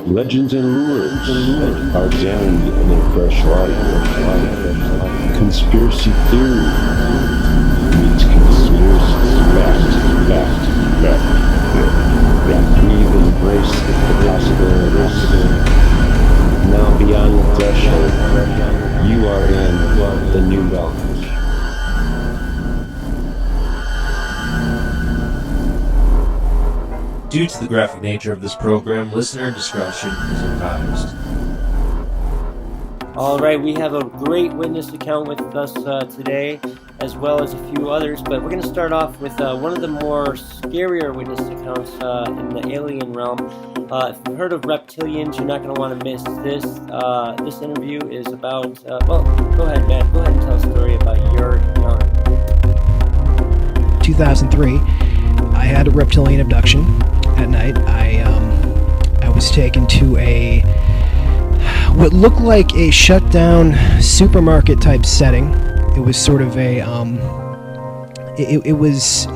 Legends and lures are examined in their fresh light. Conspiracy theory meets conspiracy. Fact. We've embraced the possibilities. Now beyond the threshold, you are in the new realm. Due to the graphic nature of this program, listener discretion is advised. All right, we have a great witness account with us today, as well as a few others, but we're going to start off with one of the more scarier witness accounts in the alien realm. If you've heard of reptilians, you're not going to want to miss this. This interview is about, well, go ahead, Matt. Go ahead and tell a story about your encounter. 2003, I had a reptilian abduction at night. I was taken to what looked like a shut-down supermarket type setting. It was sort of it was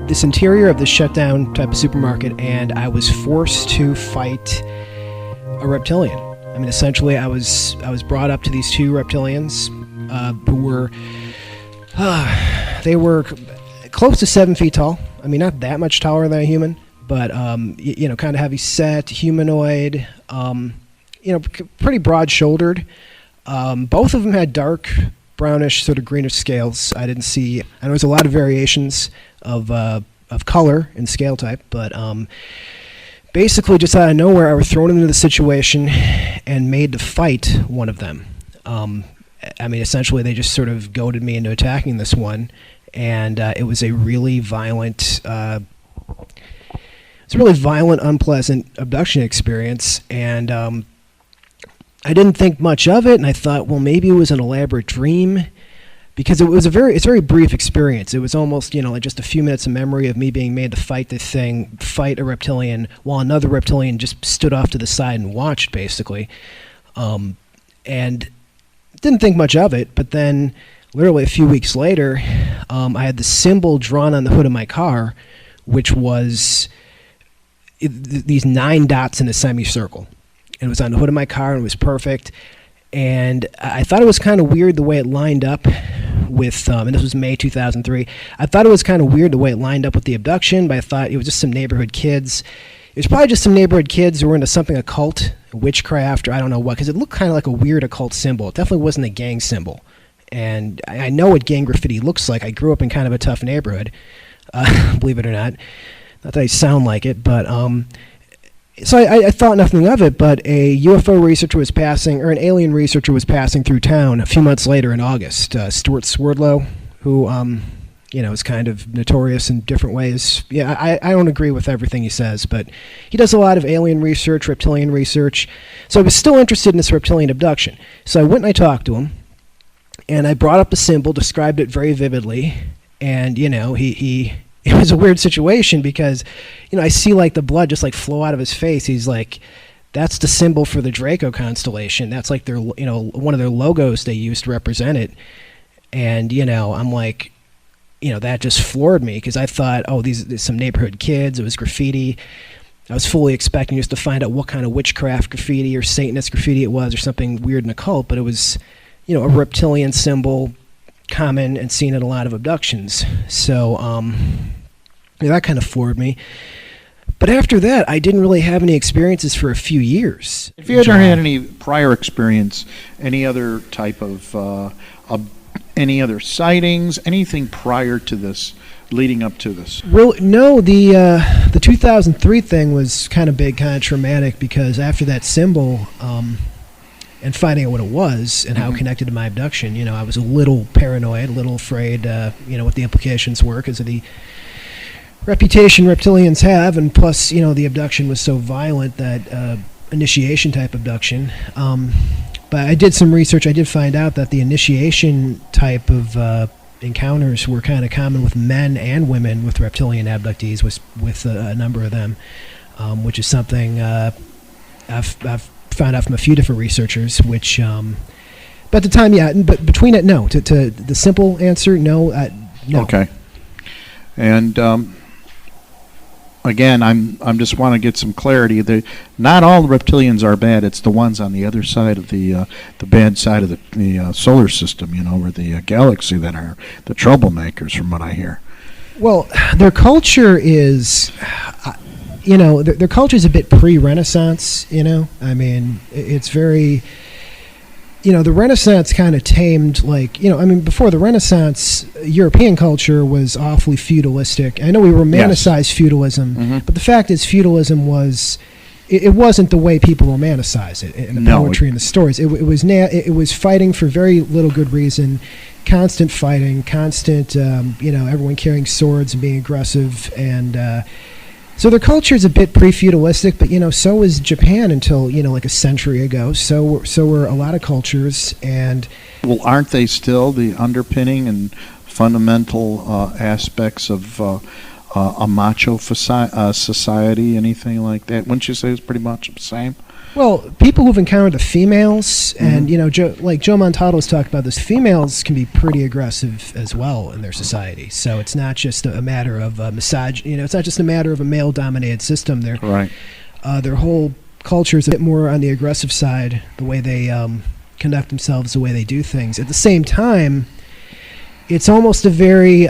this interior of the shut-down type of supermarket, and I was forced to fight a reptilian. I mean, essentially, I was brought up to these two reptilians who were they were close to 7 feet tall. I mean, not that much taller than a human, but kind of heavy set, humanoid. Pretty broad-shouldered. Both of them had dark, brownish, sort of greenish scales. I didn't see. And there was a lot of variations of color and scale type, but basically, just out of nowhere, I was thrown into the situation and made to fight one of them. I mean, essentially, they just sort of goaded me into attacking this one, and it was a really violent. It's a really violent, unpleasant abduction experience, and I didn't think much of it, and I thought, well, maybe it was an elaborate dream, because it's a very brief experience. It was almost, like just a few minutes of memory of me being made to fight this thing, fight a reptilian, while another reptilian just stood off to the side and watched, basically, and didn't think much of it. But then, literally a few weeks later, I had the symbol drawn on the hood of my car, which was these 9 dots in a semicircle. It was on the hood of my car, and it was perfect. And I thought it was kind of weird the way it lined up with, and this was May 2003. I thought it was kind of weird the way it lined up with the abduction, but I thought it was just some neighborhood kids. It was probably just some neighborhood kids who were into something occult, witchcraft, or I don't know what, because it looked kind of like a weird occult symbol. It definitely wasn't a gang symbol. And I know what gang graffiti looks like. I grew up in kind of a tough neighborhood, believe it or not. Not that I sound like it, but so I thought nothing of it, but a UFO researcher was passing, or an alien researcher was passing through town a few months later in August. Stuart Swerdlow, who, is kind of notorious in different ways. Yeah, I don't agree with everything he says, but he does a lot of alien research, reptilian research. So I was still interested in this reptilian abduction. So I went and I talked to him, and I brought up the symbol, described it very vividly, and, it was a weird situation because, I see like the blood just like flow out of his face. He's like, that's the symbol for the Draco constellation. That's like their, one of their logos they used to represent it. And, I'm like, that just floored me because I thought, oh, these some neighborhood kids. It was graffiti. I was fully expecting just to find out what kind of witchcraft graffiti or Satanist graffiti it was or something weird and occult. But it was, a reptilian symbol, common and seen in a lot of abductions. So that kind of floored me. But after that, I didn't really have any experiences for a few years. Have you ever had any prior experience, any other type of any other sightings, anything prior to this, leading up to this? Well, no, the 2003 thing was kind of big, kind of traumatic, because after that symbol, and finding out what it was and how it connected to my abduction, I was a little paranoid, a little afraid, what the implications were because of the reputation reptilians have, and plus, the abduction was so violent, that initiation type abduction. But I did some research. I did find out that the initiation type of encounters were kind of common with men and women with reptilian abductees, with a number of them, which is something I've found out from a few different researchers, which, but at the time, yeah, but between it, no. To the simple answer, no. No. Okay. And again, I'm just want to get some clarity. Not all reptilians are bad. It's the ones on the other side of the bad side of the solar system, or the galaxy, that are the troublemakers, from what I hear. Well, their culture is, their culture is a bit pre-Renaissance. I mean, it's very. The Renaissance kind of tamed, before the Renaissance, European culture was awfully feudalistic. I know we romanticize feudalism, but the fact is feudalism it wasn't the way people romanticize it in the poetry and the stories. It was fighting for very little good reason, constant fighting, everyone carrying swords and being aggressive, and so their culture is a bit pre-feudalistic, but so was Japan until like a century ago. So were a lot of cultures, and well, aren't they still the underpinning and fundamental aspects of a macho society? Anything like that? Wouldn't you say it's pretty much the same? Well, people who've encountered the females, and Joe Montalto's talked about this. Females can be pretty aggressive as well in their society. So it's not just a matter of it's not just a matter of a male-dominated system. Their whole culture is a bit more on the aggressive side. The way they conduct themselves, the way they do things. At the same time, it's almost a very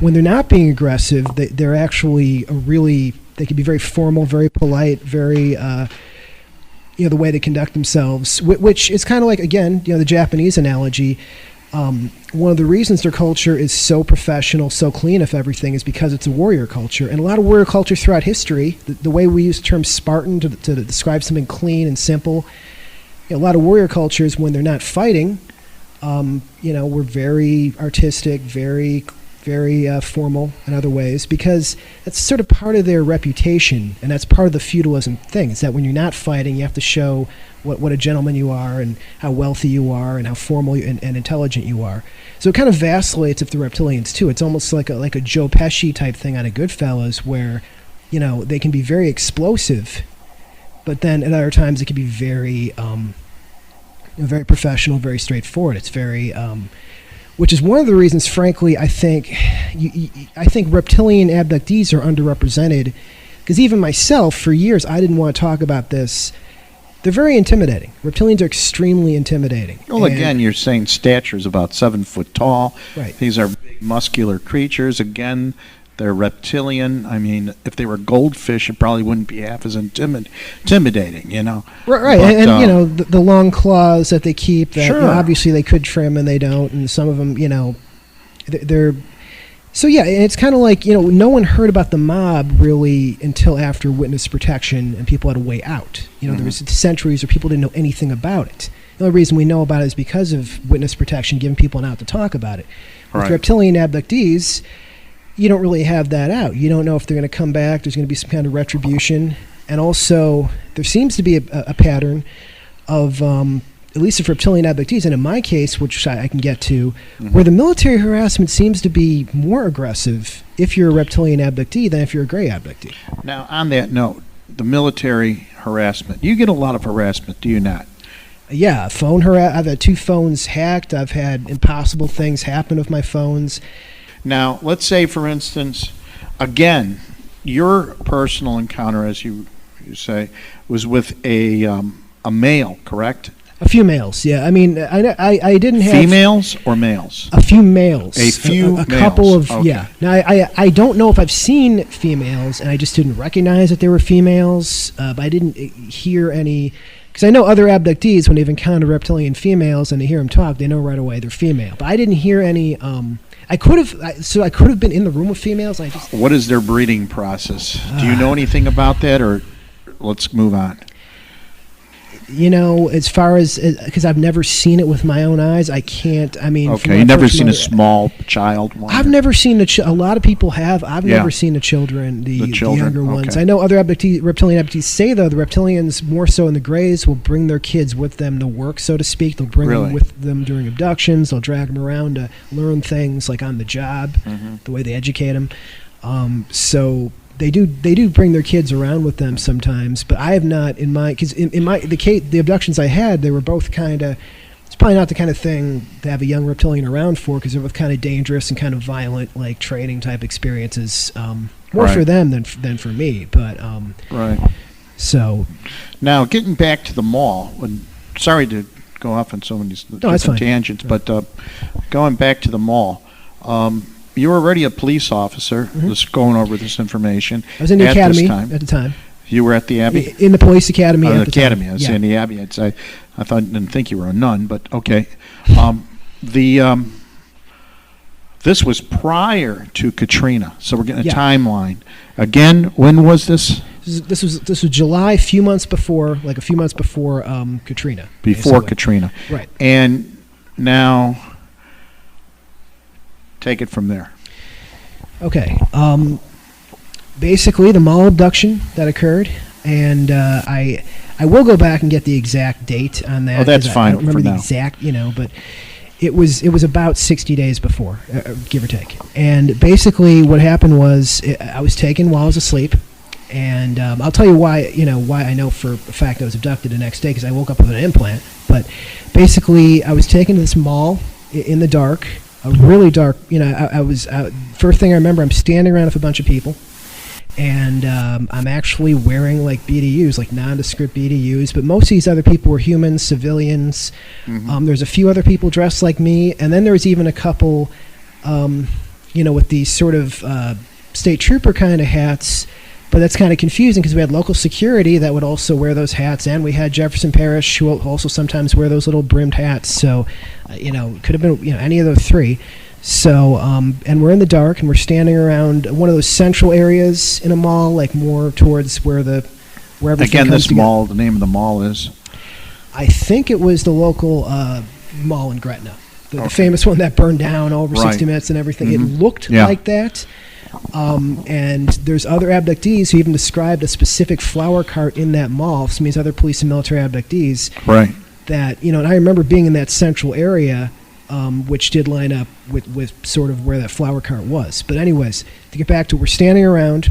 when they're not being aggressive, they're actually they can be very formal, very polite, very. The way they conduct themselves, which is kind of like, again, the Japanese analogy. One of the reasons their culture is so professional, so clean, if everything, is because it's a warrior culture. And a lot of warrior culture throughout history, the way we use the term Spartan to describe something clean and simple, a lot of warrior cultures, when they're not fighting, were very artistic, very formal in other ways, because that's sort of part of their reputation, and that's part of the feudalism thing. Is that when you're not fighting, you have to show what a gentleman you are, and how wealthy you are, and how formal and intelligent you are. So it kind of vacillates with the reptilians too. It's almost like a Joe Pesci type thing on a Goodfellas, where they can be very explosive, but then at other times it can be very very professional, very straightforward. It's very which is one of the reasons, frankly, I think reptilian abductees are underrepresented, because even myself, for years, I didn't want to talk about this. They're very intimidating. Reptilians are extremely intimidating. Well, again, you're saying stature is about 7 foot tall. Right. These are big, muscular creatures. Again, they're reptilian. I mean, if they were goldfish, it probably wouldn't be half as intimidating, Right, But, and the long claws that they keep, that sure. Obviously they could trim and they don't, and some of them, they're... So yeah, it's kind of like, no one heard about the mob really until after witness protection and people had a way out. There was centuries where people didn't know anything about it. The only reason we know about it is because of witness protection, giving people an out to talk about it. With reptilian abductees, you don't really have that out. You don't know if they're going to come back. There's going to be some kind of retribution. And also, there seems to be a pattern of, at least of reptilian abductees, and in my case, which I can get to, where the military harassment seems to be more aggressive if you're a reptilian abductee than if you're a gray abductee. Now, on that note, the military harassment, you get a lot of harassment, do you not? Yeah, I've had 2 phones hacked. I've had impossible things happen with my phones. Now, let's say, for instance, again, your personal encounter, as you say, was with a male, correct? A few males, yeah. I mean, I didn't have... Females or males? A few males. A few a couple males. of, Okay. yeah. Now, I don't know if I've seen females, and I just didn't recognize that they were females, but I didn't hear any... Because I know other abductees, when they've encountered reptilian females and they hear them talk, they know right away they're female. But I didn't hear any... I could have been in the room with females. What is their breeding process? Do you know anything about that, or let's move on? As far as, because I've never seen it with my own eyes, I can't. I mean, okay, you've never seen a small child one? I've never seen a lot of people have. I've never seen the children, the younger ones. Okay. I know other reptilian abductees say, though, the reptilians, more so in the grays, will bring their kids with them to work, so to speak. They'll bring them with them during abductions. They'll drag them around to learn things like on the job, the way they educate them. So they do bring their kids around with them sometimes, but I have not the abductions I had, they were both kind of, it's probably not the kind of thing to have a young reptilian around for, because they're both kind of dangerous and kind of violent, like training type experiences. More for them than for me. But Right. So Now, getting back to the mall, sorry to go off on so many different tangents, but going back to the mall, you were already a police officer, just going over this information. I was in the academy at the time. You were at the Abbey? In the police academy at the academy. time. I was in the Abbey. I didn't think you were a nun, but okay. This was prior to Katrina, so we're getting a timeline. Again, when was this? This was July, a few months before Katrina. Before Katrina. Right. And now, take it from there. Okay. Basically, the mall abduction that occurred, and I will go back and get the exact date on that. Oh, that's fine. I don't remember for the now. exact, but it was about 60 days before, give or take. And basically, what happened was I was taken while I was asleep. And I'll tell you why I know for a fact I was abducted the next day, because I woke up with an implant. But basically, I was taken to this mall in the dark, a really dark. I was first thing I remember, I'm standing around with a bunch of people, and I'm actually wearing like BDUs, like nondescript BDUs. But most of these other people were humans, civilians. There's a few other people dressed like me, and then there was even a couple, with these sort of state trooper kind of hats. But that's kind of confusing, because we had local security that would also wear those hats, and we had Jefferson Parish who also sometimes wear those little brimmed hats. So, it could have been any of those three. So, and we're in the dark, and we're standing around one of those central areas in a mall, like more towards where everything Again, comes this together. mall, the name of the mall is? I think it was the local mall in Gretna, the famous one that burned down over 60 Minutes and everything. It looked like that. And there's other abductees who even described a specific flower cart in that mall. Some of these other police and military abductees. Right. That, and I remember being in that central area, which did line up with sort of where that flower cart was. But anyways, to get back to, we're standing around,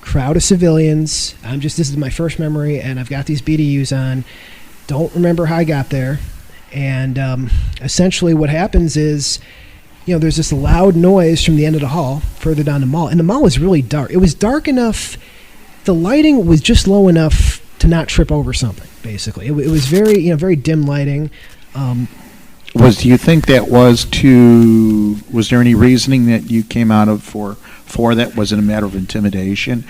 crowd of civilians. This is my first memory, and I've got these BDUs on. Don't remember how I got there. And essentially what happens is, there's this loud noise from the end of the hall, further down the mall. And the mall was really dark. It was dark enough, the lighting was just low enough to not trip over something, basically. It was very, very dim lighting. Do you think that was there any reasoning that you came out of for that? Was it a matter of intimidation,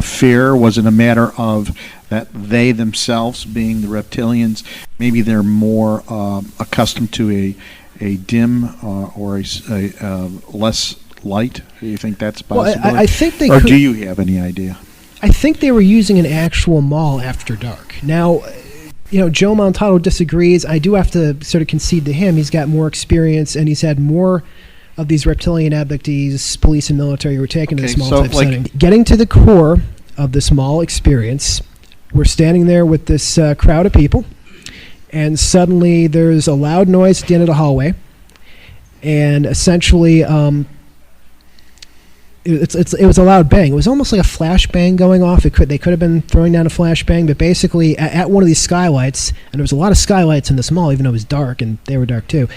fear? Was it a matter of that they themselves, being the reptilians, maybe they're more accustomed to a dim or a less light? Do you think that's possible? Well, I think they or do you have any idea? I think they were using an actual mall after dark. Now, Joe Montalto disagrees. I do have to sort of concede to him. He's got more experience, and he's had more of these reptilian abductees, police and military, who were taken to this mall type setting. Getting to the core of this mall experience, we're standing there with this crowd of people. And suddenly there's a loud noise at the end of the hallway, and essentially it was a loud bang. It was almost like a flash bang going off. They could have been throwing down a flash bang, but basically at one of these skylights, and there was a lot of skylights in this mall, even though it was dark, and they were dark too.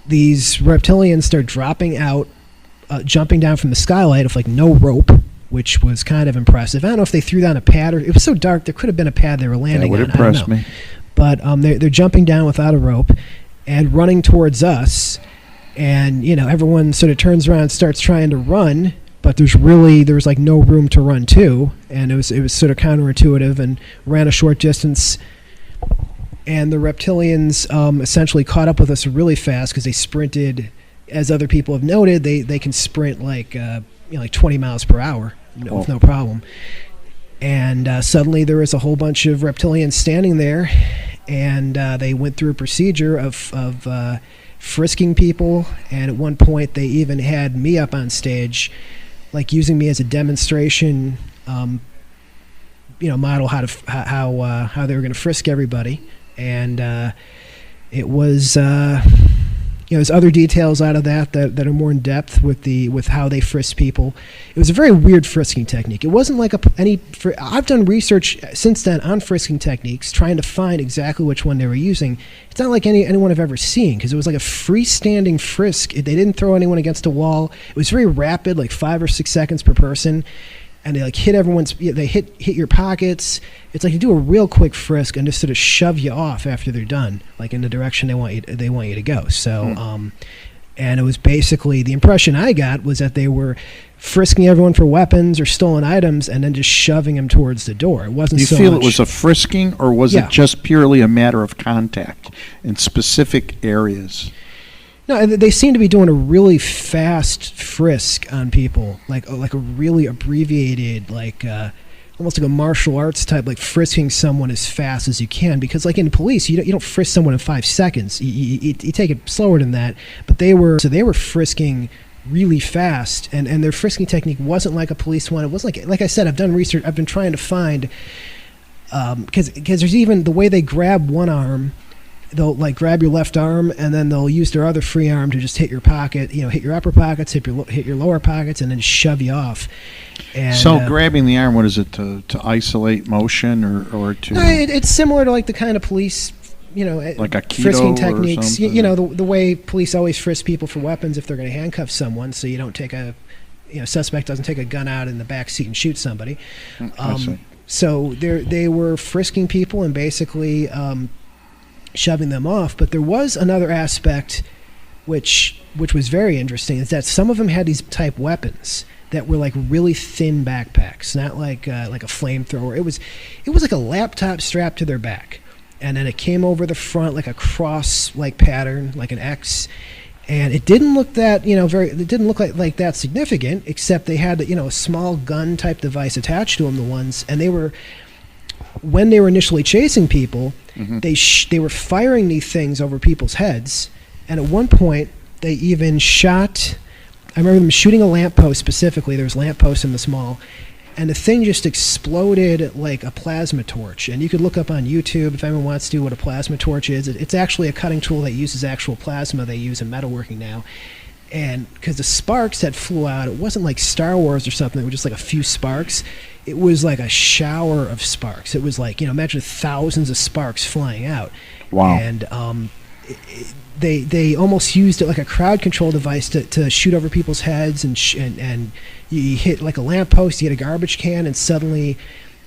These reptilians start dropping out, jumping down from the skylight with like no rope, which was kind of impressive. I don't know if they threw down a pad, or it was so dark there could have been a pad they were landing on. That would impress me. But they're jumping down without a rope and running towards us, and everyone sort of turns around and starts trying to run, but there was like no room to run to, and it was sort of counterintuitive, and ran a short distance. And the reptilians essentially caught up with us really fast, because they sprinted. As other people have noted, they can sprint like 20 miles per hour. With no problem. And suddenly there was a whole bunch of reptilians standing there, and they went through a procedure of frisking people, and at one point they even had me up on stage, like using me as a demonstration, model how they were going to frisk everybody. And it was there's other details out of that are more in depth with how they frisk people. It was a very weird frisking technique. It wasn't like I've done research since then on frisking techniques, trying to find exactly which one they were using. It's not like anyone I've ever seen, because it was like a freestanding frisk. They didn't throw anyone against a wall. It was very rapid, like 5 or 6 seconds per person. And they like hit they hit your pockets. It's like you do a real quick frisk and just sort of shove you off after they're done, like in the direction they want you to go. So, and it was basically, the impression I got was that they were frisking everyone for weapons or stolen items and then just shoving them towards the door. It wasn't. Do you feel it was a frisking, or was it just purely a matter of contact in specific areas? No, they seem to be doing a really fast frisk on people, like a really abbreviated, almost like a martial arts type, like frisking someone as fast as you can. Because like in police, you don't frisk someone in 5 seconds. You take it slower than that. But they were frisking really fast, and their frisking technique wasn't like a police one. It wasn't like I said, I've done research. I've been trying to find, because there's even the way they grab one arm. They'll like grab your left arm, and then they'll use their other free arm to just hit your pocket, hit your upper pockets, hit your lower pockets, and then shove you off. And, so grabbing the arm, what is it, to isolate motion or to? No, it's similar to like the kind of police, like a keto frisking techniques. Or the way police always frisk people for weapons if they're going to handcuff someone, so you don't take suspect doesn't take a gun out in the back seat and shoot somebody. So they were frisking people and basically. Shoving them off. But there was another aspect which was very interesting, is that some of them had these type weapons that were like really thin backpacks, not like a flamethrower. It was like a laptop strapped to their back, and then it came over the front like a cross like pattern, like an X. And it didn't look that it didn't look like that significant, except they had a small gun type device attached to them. The ones, and when they were initially chasing people, they were firing these things over people's heads, and at one point they even shot. I remember them shooting a lamppost specifically. There was lampposts in this mall, and the thing just exploded like a plasma torch. And you could look up on YouTube if anyone wants to what a plasma torch is. It's actually a cutting tool that uses actual plasma they use in metalworking now. And because the sparks that flew out, it wasn't like Star Wars or something. It was just like a few sparks. It was like a shower of sparks. It was like, imagine thousands of sparks flying out. Wow. And they almost used it like a crowd control device to shoot over people's heads. And you hit like a lamppost, you hit a garbage can, and suddenly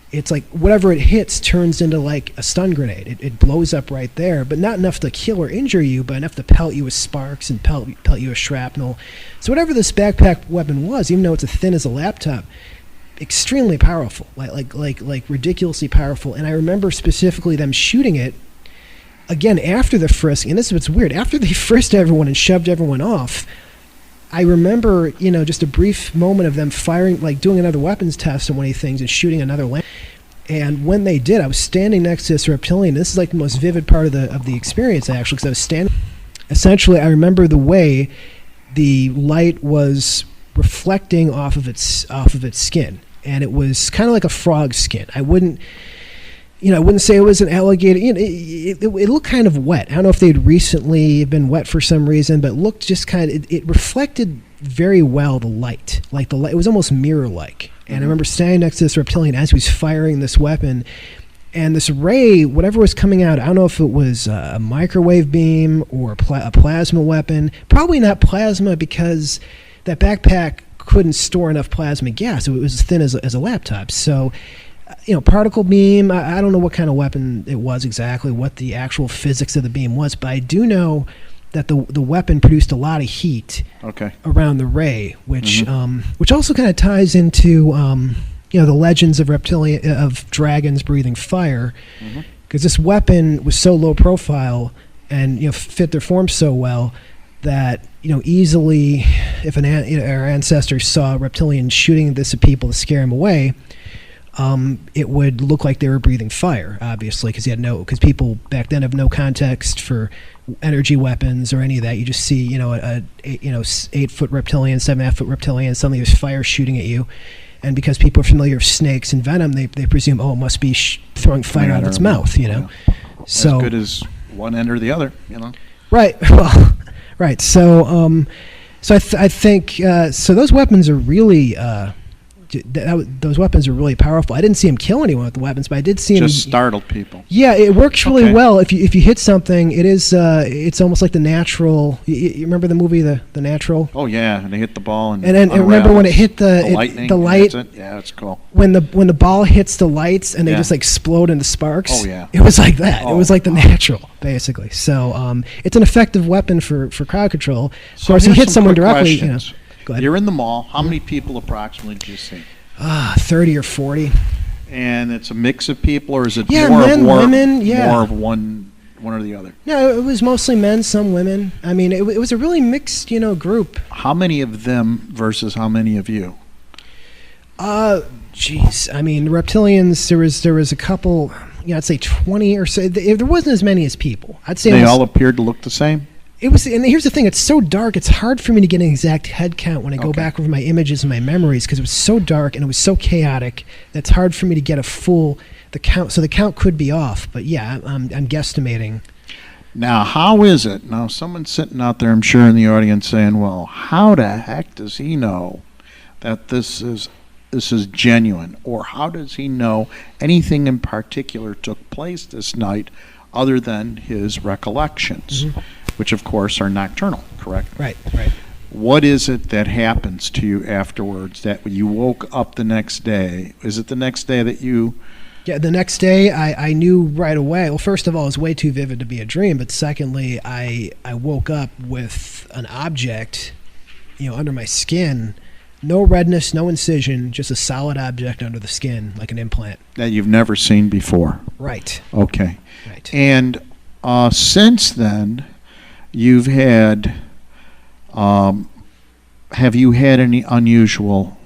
it's like whatever it hits turns into like a stun grenade. It blows up right there, but not enough to kill or injure you, but enough to pelt you with sparks and pelt you with shrapnel. So whatever this backpack weapon was, even though it's as thin as a laptop, extremely powerful, like ridiculously powerful. And I remember specifically them shooting it again after the frisk. And this is what's weird: after they frisked everyone and shoved everyone off, I remember, just a brief moment of them firing, like doing another weapons test on one of these things and shooting another lamp. And when they did, I was standing next to this reptilian. This is like the most vivid part of the experience, actually, because I was standing. Essentially, I remember the way the light was reflecting off of its skin, and it was kind of like a frog skin. I wouldn't say it was an alligator. It looked kind of wet. I don't know if they'd recently been wet for some reason, but it looked just kind of. It reflected very well the light. Like the light, it was almost mirror-like. And I remember standing next to this reptilian as he was firing this weapon, and this ray, whatever was coming out, I don't know if it was a microwave beam or a plasma weapon. Probably not plasma, because that backpack couldn't store enough plasma gas. It was as thin as a laptop. So, particle beam, I don't know what kind of weapon it was exactly, what the actual physics of the beam was, but I do know that the weapon produced a lot of heat around the ray, which also kind of ties into the legends of reptilian, of dragons breathing fire, because this weapon was so low profile and fit their form so well that easily, if our ancestors saw a reptilian shooting this at people to scare them away, it would look like they were breathing fire, obviously, because people back then have no context for energy weapons or any of that. You just see, a 8-foot reptilian, 7.5-foot reptilian, suddenly there's fire shooting at you. And because people are familiar with snakes and venom, they presume, it must be throwing fire out of its mouth, Yeah. So as good as one end or the other, Right. Well, Right. So, I think so. Those weapons are really those weapons are really powerful. I didn't see him kill anyone with the weapons, but I did see him just startled people. Yeah, it works really Okay. well. If you hit something, it is it's almost like The Natural. You remember the movie The Natural? Oh yeah, and they hit the ball and And remember when it hit the lightning, the light, that's it? Yeah, that's cool. when the ball hits the lights and they Yeah. just like explode into sparks. Oh, yeah. It was like that. It Oh. was like The Natural, basically. So it's an effective weapon for crowd control. Of So course, you here's hit some someone quick directly. questions. Go ahead. You're in the mall. How many people approximately did you see? 30 or 40. And it's a mix of people, or is it Yeah, more men, of women, yeah. more of one or the other? No, it was mostly men, some women. I mean, it was a really mixed, group. How many of them versus how many of you? Jeez. I mean, the reptilians. There was a couple. I'd say 20 or so. There wasn't as many as people. I'd say They almost- all appeared to look the same. It was, and here's the thing: it's so dark. It's hard for me to get an exact head count when I go Okay. back over my images and my memories because it was so dark and it was so chaotic. That's hard for me to get a full the count. So the count could be off, but yeah, I'm guesstimating. Now, how is it? Now, someone's sitting out there, I'm sure, in the audience saying, well, how the heck does he know that this is genuine? Or how does he know anything in particular took place this night other than his recollections, which, of course, are nocturnal, correct? Right. What is it that happens to you afterwards that when you woke up the next day? Is it the next day that you... Yeah, the next day I knew right away. Well, first of all, it was way too vivid to be a dream. But secondly, I woke up with an object, under my skin. No redness, no incision, just a solid object under the skin, like an implant. that you've never seen before? Right. Okay. Right. And since then, you've had... have you had any unusual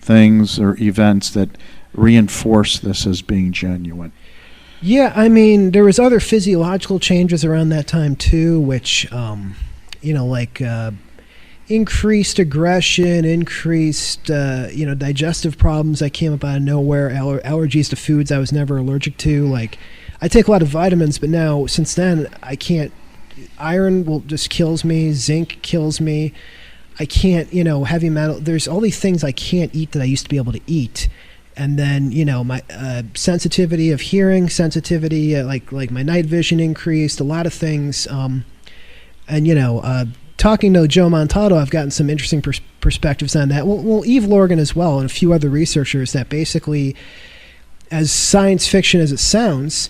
things or events that reinforce this as being genuine? Yeah, I mean, there was other physiological changes around that time too, which, like increased aggression, increased, digestive problems that came up out of nowhere, allergies to foods I was never allergic to. Like, I take a lot of vitamins, but now, since then, I can't. Iron just kills me. Zinc kills me. I can't, heavy metal. There's all these things I can't eat that I used to be able to eat. And then, my sensitivity of hearing, sensitivity, like my night vision increased, a lot of things. Talking to Joe Montaldo, I've gotten some interesting perspectives on that. Well, Eve Lorgan as well, and a few other researchers, that basically, as science fiction as it sounds,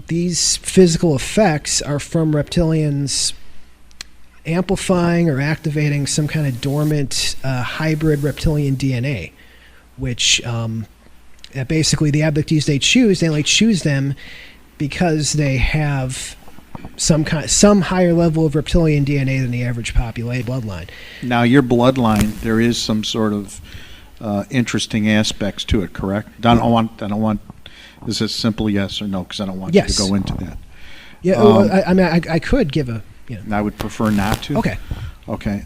these physical effects are from reptilians amplifying or activating some kind of dormant hybrid reptilian DNA, which basically the abductees they choose them because they have some higher level of reptilian DNA than the average population bloodline. Now, your bloodline, there is some sort of interesting aspects to it, correct? I don't want. This is simple yes or no, because I don't want you to go into that. Yeah, I could give a. I would prefer not to. Okay. Okay.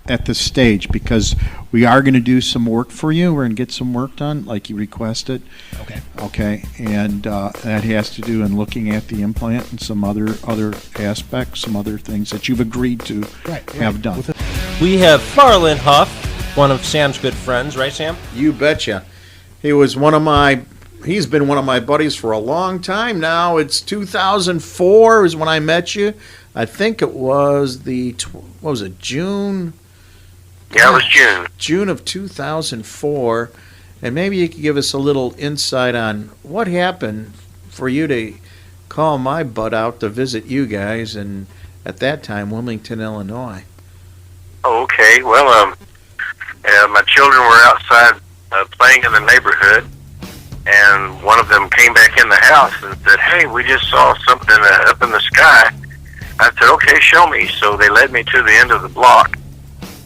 At this stage, because we are going to do some work for you. We're going to get some work done, like you requested. Okay. Okay, and that has to do in looking at the implant and some other aspects, some other things that you've agreed to have done. We have Marlon Huff, one of Sam's good friends, right, Sam? You betcha. He's been one of my buddies for a long time now. It's 2004 is when I met you. I think it was June? Yeah, it was June. June of 2004. And maybe you could give us a little insight on what happened for you to call my butt out to visit you guys in, at that time, Wilmington, Illinois. Oh, okay. Well, my children were outside playing in the neighborhood, and one of them came back in the house and said, "Hey, we just saw something up in the sky." I said, "Okay, show me." So they led me to the end of the block,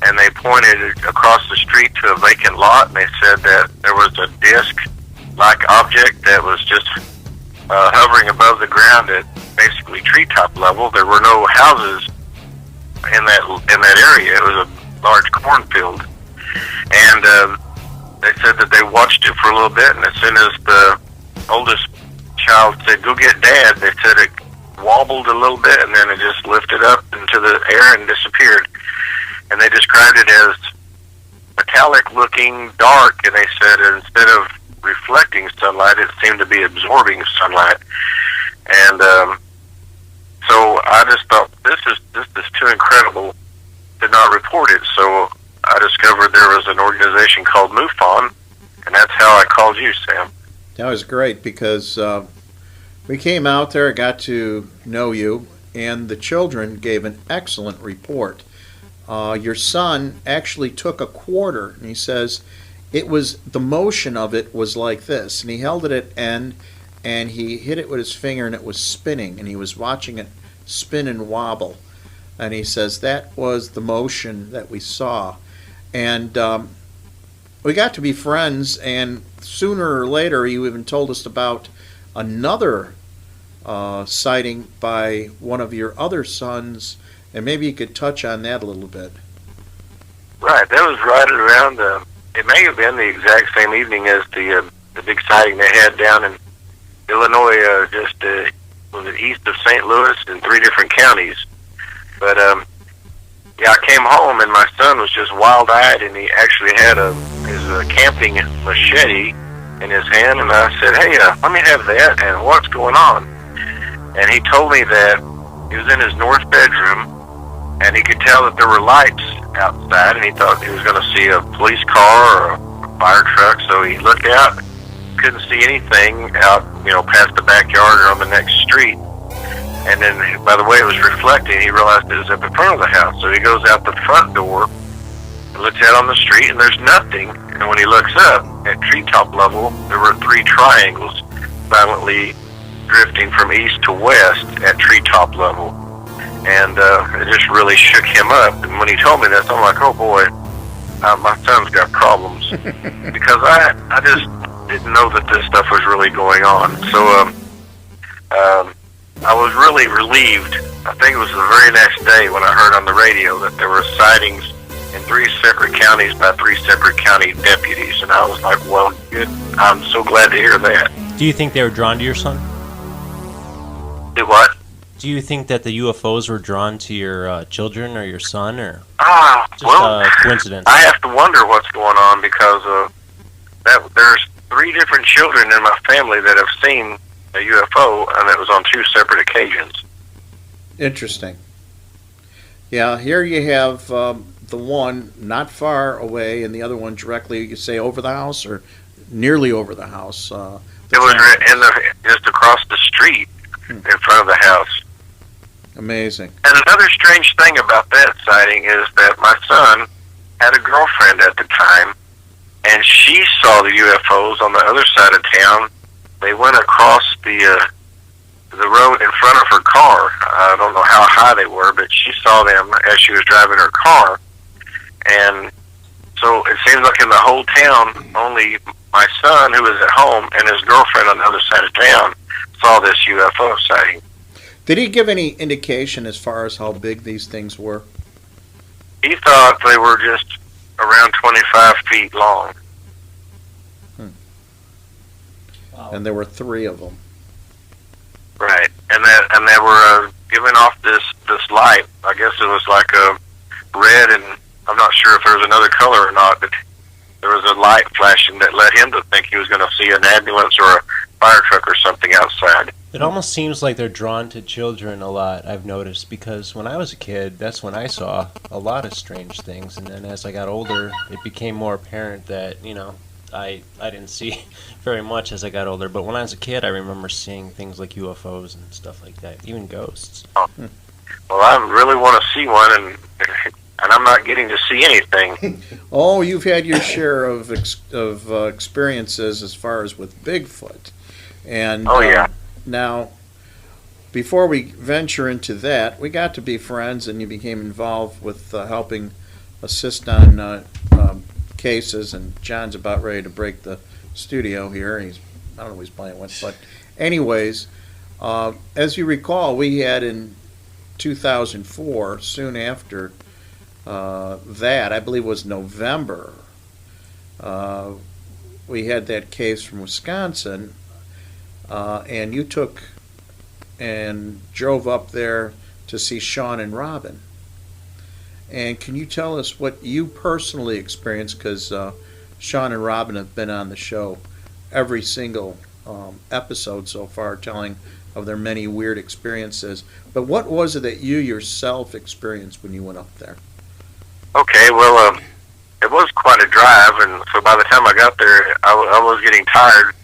and they pointed across the street to a vacant lot, and they said that there was a disc-like object that was just hovering above the ground at basically treetop level. There were no houses in that area. It was a large cornfield, and they said that they watched it for a little bit, and as soon as the oldest child said, "Go get Dad," they said it wobbled a little bit, and then it just lifted up into the air and disappeared. And they described it as metallic-looking, dark, and they said instead of reflecting sunlight, it seemed to be absorbing sunlight. And so I just thought, this is too incredible to not report it. So I discovered there was an organization called MUFON, and that's how I called you, Sam. That was great because we came out there, got to know you, and the children gave an excellent report. Your son actually took a quarter, and he says it was, the motion of it was like this, and he held it at end, and he hit it with his finger, and it was spinning, and he was watching it spin and wobble. And he says that was the motion that we saw. And we got to be friends, and sooner or later you even told us about another sighting by one of your other sons, and maybe you could touch on that a little bit. Right, that was right around, it may have been the exact same evening as the big sighting they had down in Illinois, just was it east of St. Louis in 3 different counties. But yeah, I came home and my son was just wild-eyed, and he actually had his camping machete in his hand, and I said, hey, let me have that, and what's going on? And he told me that he was in his north bedroom, and he could tell that there were lights outside, and he thought he was going to see a police car or a fire truck, so he looked out, couldn't see anything out, past the backyard or on the next street. And then, by the way it was reflecting, he realized it was up in front of the house. So he goes out the front door and looks out on the street, and there's nothing. And when he looks up, at treetop level, there were 3 triangles silently drifting from east to west at treetop level. And it just really shook him up. And when he told me this, I'm like, oh boy, my son's got problems. Because I just didn't know that this stuff was really going on. So I was really relieved. I think it was the very next day when I heard on the radio that there were sightings in 3 separate counties by 3 separate county deputies. And I was like, well, good. I'm so glad to hear that. Do you think they were drawn to your son? Do what? Do you think that the UFOs were drawn to your children or your son, or just well, a coincidence? I have to wonder what's going on because there's 3 different children in my family that have seen a UFO, and it was on 2 separate occasions. Interesting. Yeah, here you have the one not far away, and the other one directly, you say, over the house or nearly over the house. It was just across the street in front of the house. Amazing. And another strange thing about that sighting is that my son had a girlfriend at the time, and she saw the UFOs on the other side of town. They went across the road in front of her car. I don't know how high they were, but she saw them as she was driving her car. And so it seems like in the whole town, only my son, who was at home, and his girlfriend on the other side of town saw this UFO sighting. Did he give any indication as far as how big these things were? He thought they were just around 25 feet long. Wow. And there were 3 of them. Right, and they were giving off this light. I guess it was like a red, and I'm not sure if there was another color or not, but there was a light flashing that led him to think he was going to see an ambulance or a fire truck or something outside. It almost seems like they're drawn to children a lot, I've noticed, because when I was a kid, that's when I saw a lot of strange things, and then as I got older, it became more apparent that, I didn't see very much as I got older, but when I was a kid, I remember seeing things like UFOs and stuff like that, even ghosts. Oh. Well, I really want to see one, and I'm not getting to see anything. Oh, you've had your share of experiences as far as with Bigfoot. And oh, yeah. Now, before we venture into that, we got to be friends, and you became involved with helping assist on cases, and John's about ready to break the studio here. I don't know what he's playing with, but anyways, as you recall, we had in 2004, soon after that, I believe it was November, we had that case from Wisconsin, and you took and drove up there to see Sean and Robin. And can you tell us what you personally experienced? Because Sean and Robin have been on the show every single episode so far, telling of their many weird experiences. But what was it that you yourself experienced when you went up there? Okay, well, it was quite a drive, and so by the time I got there, I was getting tired,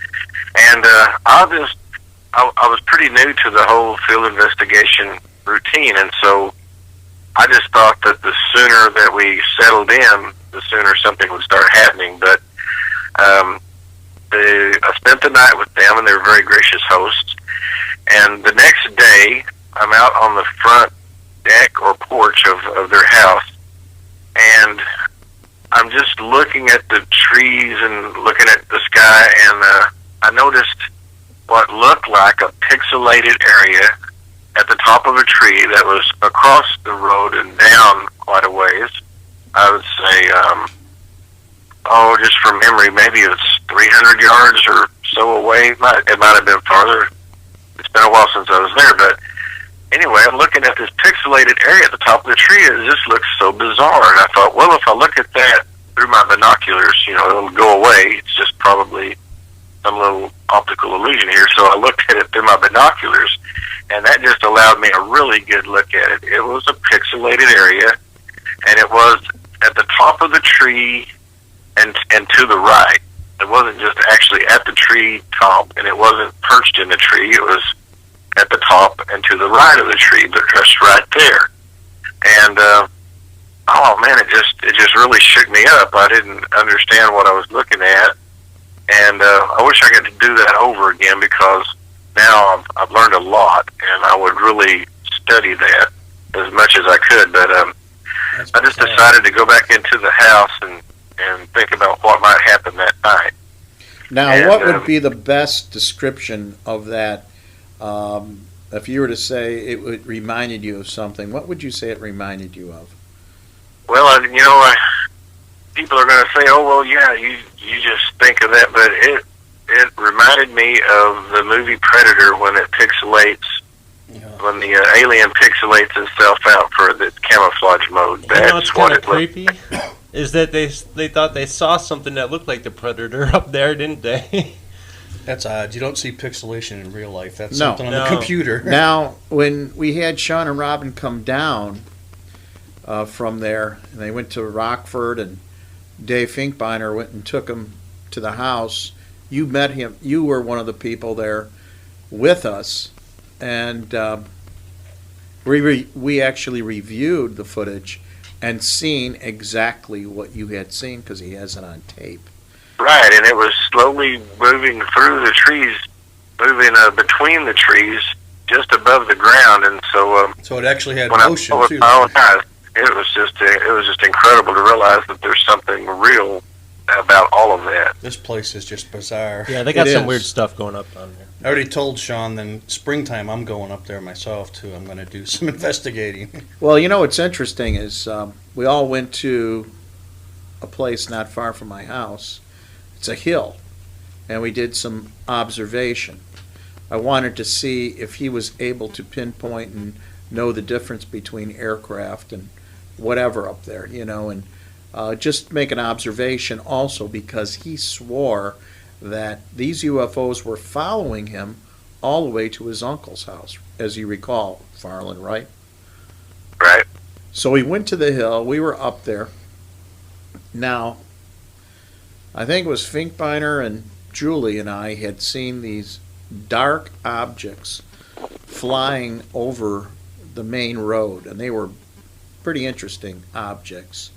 and I was pretty new to the whole field investigation routine, and so I just thought that the sooner that we settled in, the sooner something would start happening. But I spent the night with them, and they were very gracious hosts. And the next day, I'm out on the front deck or porch of their house, and I'm just looking at the trees and looking at the sky, and I noticed what looked like a pixelated area at the top of a tree that was across the road and down quite a ways. I would say, just from memory, maybe it was 300 yards or so away. It might have been farther. It's been a while since I was there, but anyway, I'm looking at this pixelated area at the top of the tree, and it just looks so bizarre. And I thought, well, if I look at that through my binoculars, it'll go away. It's just probably some little optical illusion here. So I looked at it through my binoculars, and that just allowed me a really good look at it. It was a pixelated area, and it was at the top of the tree and to the right. It wasn't just actually at the tree top, and it wasn't perched in the tree. It was at the top and to the right of the tree, but just right there. And oh man, it just really shook me up. I didn't understand what I was looking at, and I wish I could do that over again, because now I've learned a lot, and I would really study that as much as I could. But I just decided to go back into the house and think about what might happen that night. Now, what would be the best description of that? If you were to say it reminded you of something, what would you say it reminded you of? Well, people are going to say, "Oh, well, yeah, you just think of that," but it reminded me of the movie Predator when it pixelates, when the alien pixelates itself out for the camouflage mode. That's what it creepy. Is that they thought they saw something that looked like the Predator up there, didn't they? That's odd. You don't see pixelation in real life. That's No. something on the computer. Now, when we had Sean and Robin come down from there, and they went to Rockford, and Dave Finkbeiner went and took him to the house, you met him. You were one of the people there with us, and we actually reviewed the footage and seen exactly what you had seen, because he has it on tape. Right, and it was slowly moving through the trees, moving between the trees, just above the ground, and so. So it actually had when motion I, too. My own eyes, it was just incredible to realize that there's something real about all of that. This place is just bizarre. Yeah, they got some weird stuff going up on there. I already told Sean, then springtime I'm going up there myself too. I'm going to do some investigating. Well, what's interesting is we all went to a place not far from my house. It's a hill, and we did some observation. I wanted to see if he was able to pinpoint and know the difference between aircraft and whatever up there, and just make an observation also, because he swore that these UFOs were following him all the way to his uncle's house, as you recall, Farland, right? Right. So we went to the hill. We were up there. Now, I think it was Finkbeiner and Julie and I had seen these dark objects flying over the main road, and they were pretty interesting objects.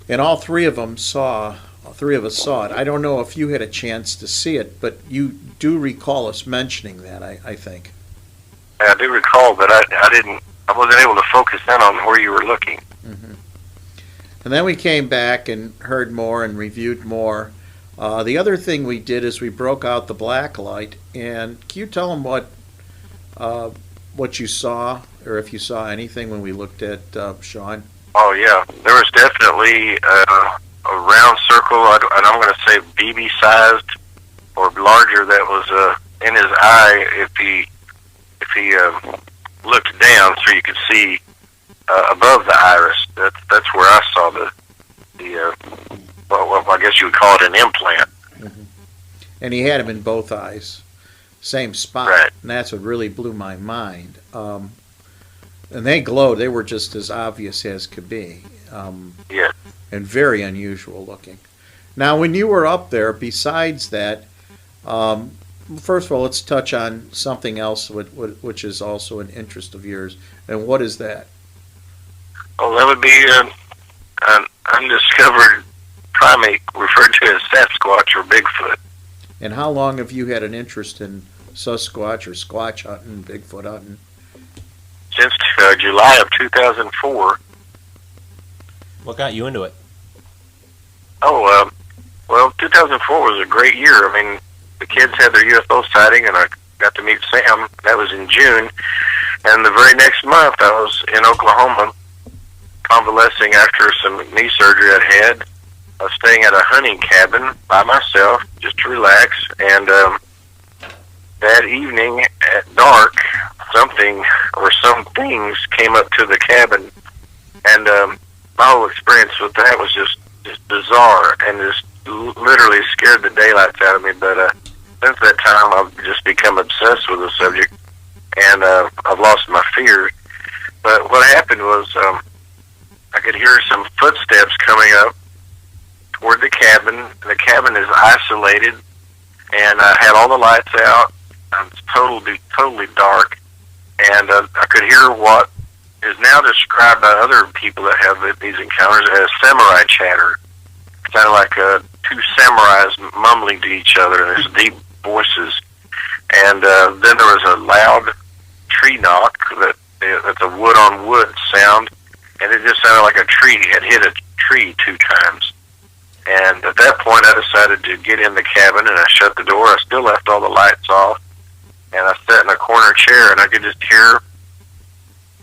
And all three of us saw it. I don't know if you had a chance to see it, but you do recall us mentioning that, I think. I do recall, but I wasn't able to focus in on where you were looking. Mm-hmm. And then we came back and heard more and reviewed more. The other thing we did is we broke out the black light. And can you tell them what you saw, or if you saw anything when we looked at Sean? Oh, yeah. There was definitely a round circle, and I'm going to say BB-sized or larger, that was in his eye if he if he looked down so you could see above the iris. That's where I saw the well, I guess you would call it an implant. And he had them in both eyes, same spot. Right. And that's what really blew my mind. And they glowed. They were just as obvious as could be. Yeah. And very unusual looking. Now, when you were up there, besides that, first of all, let's touch on something else which is also an interest of yours. And what is that? Oh, that would be an undiscovered primate referred to as Sasquatch or Bigfoot. And how long have you had an interest in Sasquatch or Squatch hunting, Bigfoot hunting? Since July of 2004. What got you into it? Oh, well, 2004 was a great year. I mean, the kids had their UFO sighting, and I got to meet Sam. That was in June. And the very next month, I was in Oklahoma, convalescing after some knee surgery I'd had. I was staying at a hunting cabin by myself, just to relax. And that evening at dark, something or some things came up to the cabin. And my whole experience with that was just bizarre and just literally scared the daylights out of me. But since that time, I've just become obsessed with the subject, and I've lost my fear. But what happened was I could hear some footsteps coming up toward the cabin. The cabin is isolated, and I had all the lights out. It's totally dark, and I could hear what is now described by other people that have these encounters as samurai chatter. It sounded like two samurais mumbling to each other, and there's deep voices. And then there was a loud tree knock that's a wood-on-wood sound, and it just sounded like a tree had hit a tree 2 times. And at that point, I decided to get in the cabin, and I shut the door. I still left all the lights off, and I sat in a corner chair, and I could just hear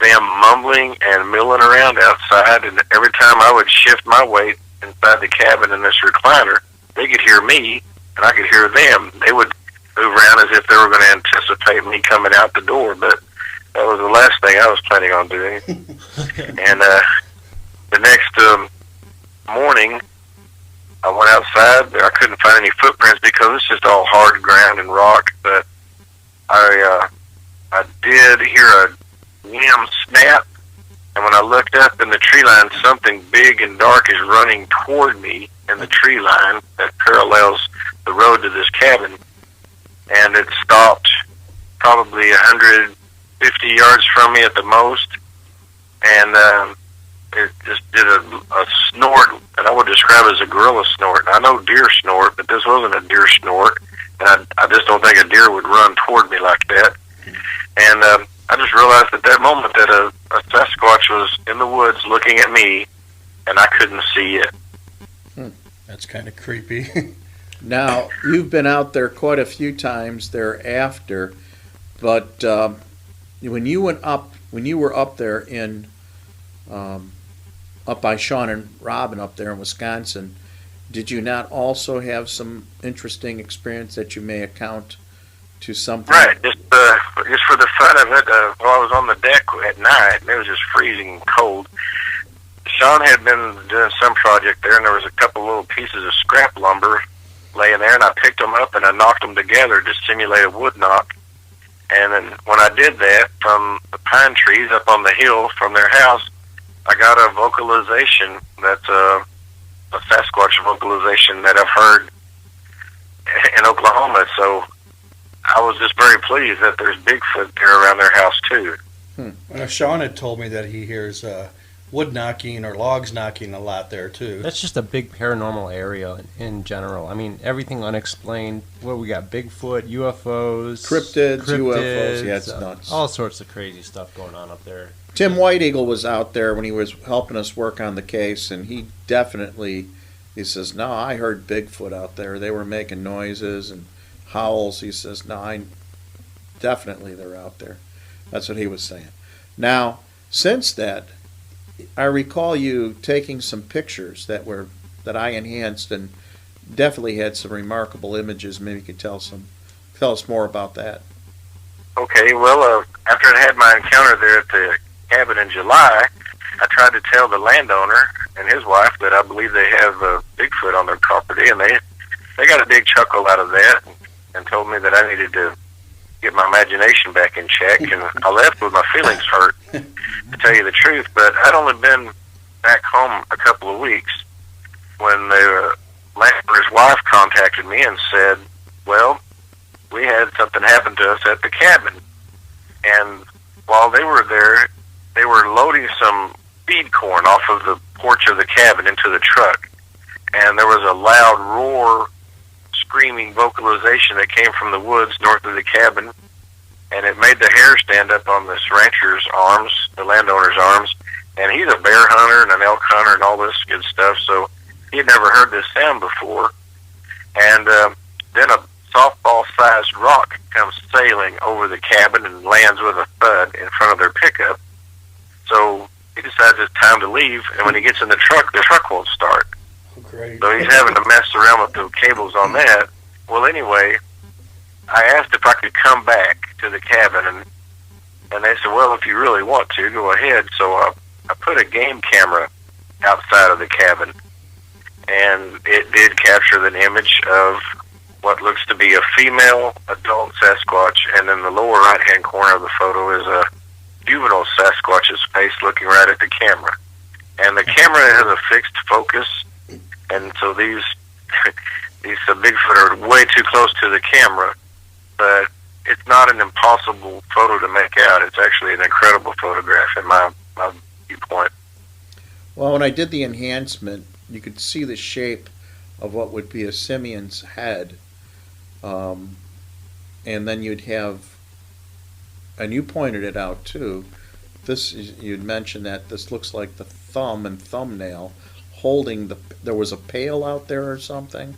them mumbling and milling around outside. And every time I would shift my weight inside the cabin in this recliner, they could hear me, and I could hear them. They would move around as if they were going to anticipate me coming out the door, but that was the last thing I was planning on doing. And the next morning, I went outside. I couldn't find any footprints because it's just all hard ground and rock, but I did hear a limb snap, and when I looked up in the tree line, something big and dark is running toward me in the tree line that parallels the road to this cabin, and it stopped probably 150 yards from me at the most, and it just did a snort, and I would describe it as a gorilla snort. I know deer snort, but this wasn't a deer snort, and I just don't think a deer would run toward me like that. And I just realized at that moment that a Sasquatch was in the woods looking at me, and I couldn't see it. That's kind of creepy. Now, you've been out there quite a few times thereafter, but when you were up there in up by Sean and Robin up there in Wisconsin, did you not also have some interesting experience that you may account to something? Right, just for the fun of it, while I was on the deck at night, and it was just freezing cold. Sean had been doing some project there, and there was a couple little pieces of scrap lumber laying there, and I picked them up and I knocked them together to simulate a wood knock. And then when I did that, from the pine trees up on the hill from their house, I got a vocalization that's a Sasquatch vocalization that I've heard in Oklahoma. So I was just very pleased that there's Bigfoot there around their house too. Sean had told me that he hears wood knocking or logs knocking a lot there too. That's just a big paranormal area in general. I mean, everything unexplained. Well, we got Bigfoot, UFOs, Cryptids, UFOs. Yeah, it's nuts. All sorts of crazy stuff going on up there. Tim White Eagle was out there when he was helping us work on the case, and he says, no, I heard Bigfoot out there. They were making noises and howls. He says, no, definitely they're out there. That's what he was saying. Now, since that, I recall you taking some pictures that I enhanced and definitely had some remarkable images. Maybe you could tell us more about that. Okay, well, after I had my encounter there at the cabin in July, I tried to tell the landowner and his wife that I believe they have Bigfoot on their property, and they got a big chuckle out of that and told me that I needed to get my imagination back in check, and I left with my feelings hurt, to tell you the truth. But I'd only been back home a couple of weeks when the landowner's wife contacted me and said, well, we had something happen to us at the cabin. And while they were there, they were loading some feed corn off of the porch of the cabin into the truck. And there was a loud roar, screaming vocalization that came from the woods north of the cabin. And it made the hair stand up on this rancher's arms, the landowner's arms. And he's a bear hunter and an elk hunter and all this good stuff, so he had never heard this sound before. And then a softball-sized rock comes sailing over the cabin and lands with a thud in front of their pickup. So he decides it's time to leave, and when he gets in the truck won't start. Great. So he's having to mess around with the cables on that. Well, anyway, I asked if I could come back to the cabin, and they said, well, if you really want to, go ahead. So I put a game camera outside of the cabin, and it did capture the image of what looks to be a female adult Sasquatch, and in the lower right-hand corner of the photo is a juvenile Sasquatch's face looking right at the camera. And the camera has a fixed focus, and so these Bigfoot are way too close to the camera, but it's not an impossible photo to make out. It's actually an incredible photograph in my viewpoint. Well, when I did the enhancement, you could see the shape of what would be a simian's head. And then you'd have, and you pointed it out too, you'd mentioned that this looks like the thumb and thumbnail holding there was a pail out there or something?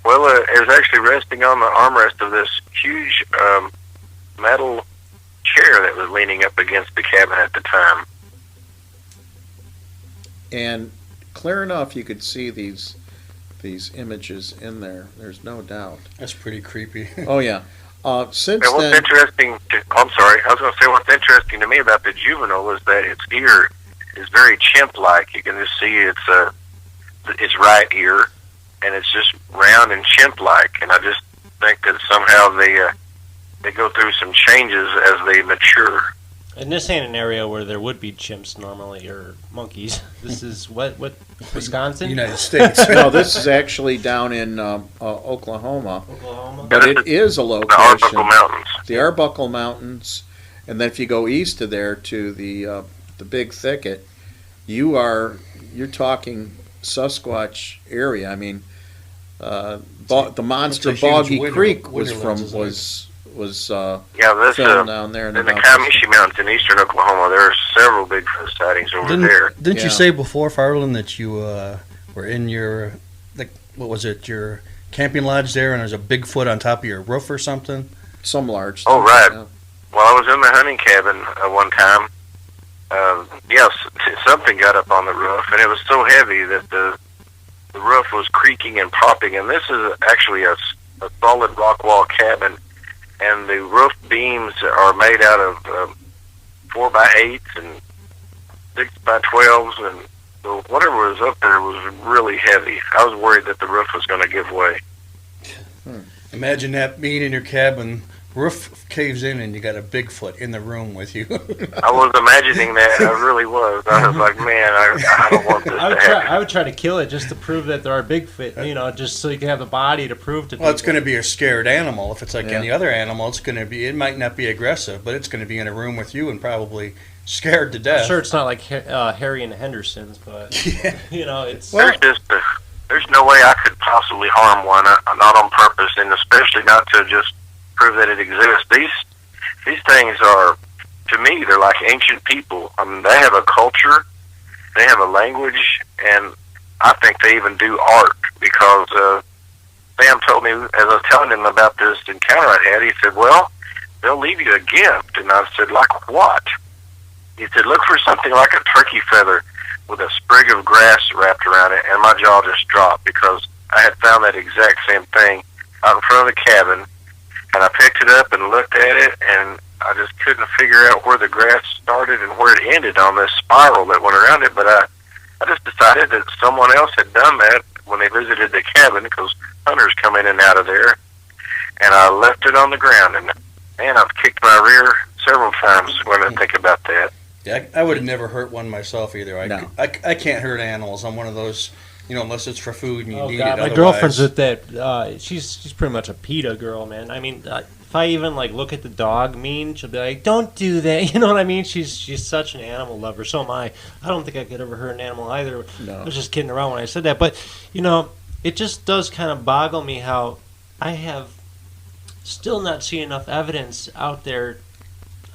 Well, it was actually resting on the armrest of this huge metal chair that was leaning up against the cabin at the time. And clear enough, you could see these images in there. There's no doubt. That's pretty creepy. Oh yeah. Since and what's then, interesting? I'm sorry. I was going to say what's interesting to me about the juvenile is that its ear is very chimp-like. You can just see its right ear, and it's just round and chimp-like. And I just think that somehow they go through some changes as they mature. And this ain't an area where there would be chimps normally, or monkeys. This is what Wisconsin? United States. no, this is actually down in Oklahoma. Oklahoma? But it is a location. The Arbuckle Mountains. The Arbuckle Mountains, and then if you go east of there to the Big Thicket, you're talking Sasquatch area. I mean, the monster Boggy Creek was filmed down there in the Comanche Mountains in eastern Oklahoma. There are several Bigfoot sightings over there. Didn't you say before, Farland, that you were in your, what was it, your camping lodge there, and there's a Bigfoot on top of your roof or something? Some large. Oh, right. Yeah. Well, I was in the hunting cabin one time. Yes, something got up on the roof, and it was so heavy that the roof was creaking and popping. And this is actually a solid rock wall cabin, and the roof beams are made out of 4x8s and 6x12s, and so whatever was up there was really heavy. I was worried that the roof was going to give way. Imagine that being in your cabin, roof caves in, and you got a Bigfoot in the room with you. I was imagining that. I really was. I was like, man, I don't want this to happen. I would try to kill it just to prove that there are Bigfoot, just so you can have the body to prove to people. Well, it's going to be a scared animal. If it's like any other animal, it might not be aggressive, but it's going to be in a room with you and probably scared to death. I'm sure it's not like Harry and the Hendersons, but, it's... Well, there's no way I could possibly harm one, not on purpose, and especially not to just prove that it exists. These things are, to me, they're like ancient people. I mean, they have a culture, they have a language, and I think they even do art, because Sam told me, as I was telling him about this encounter I had, he said, well, they'll leave you a gift. And I said, like what? He said, look for something like a turkey feather with a sprig of grass wrapped around it, and my jaw just dropped, because I had found that exact same thing out in front of the cabin, and I picked it up and looked at it, and just couldn't figure out where the grass started and where it ended on this spiral that went around it. But I just decided that someone else had done that when they visited the cabin, because hunters come in and out of there. And I left it on the ground, and man, I've kicked my rear several times when I think about that. Yeah, I would have never hurt one myself either. No. I can't hurt animals. I'm one of those, unless it's for food and you need God, it. my Otherwise, girlfriend's with that. She's pretty much a PETA girl, man. I mean, if I even look at the dog mean, she'll be like, "Don't do that." You know what I mean? She's such an animal lover. So am I. I don't think I could ever hurt an animal either. No. I was just kidding around when I said that, but it just does kind of boggle me how I have still not seen enough evidence out there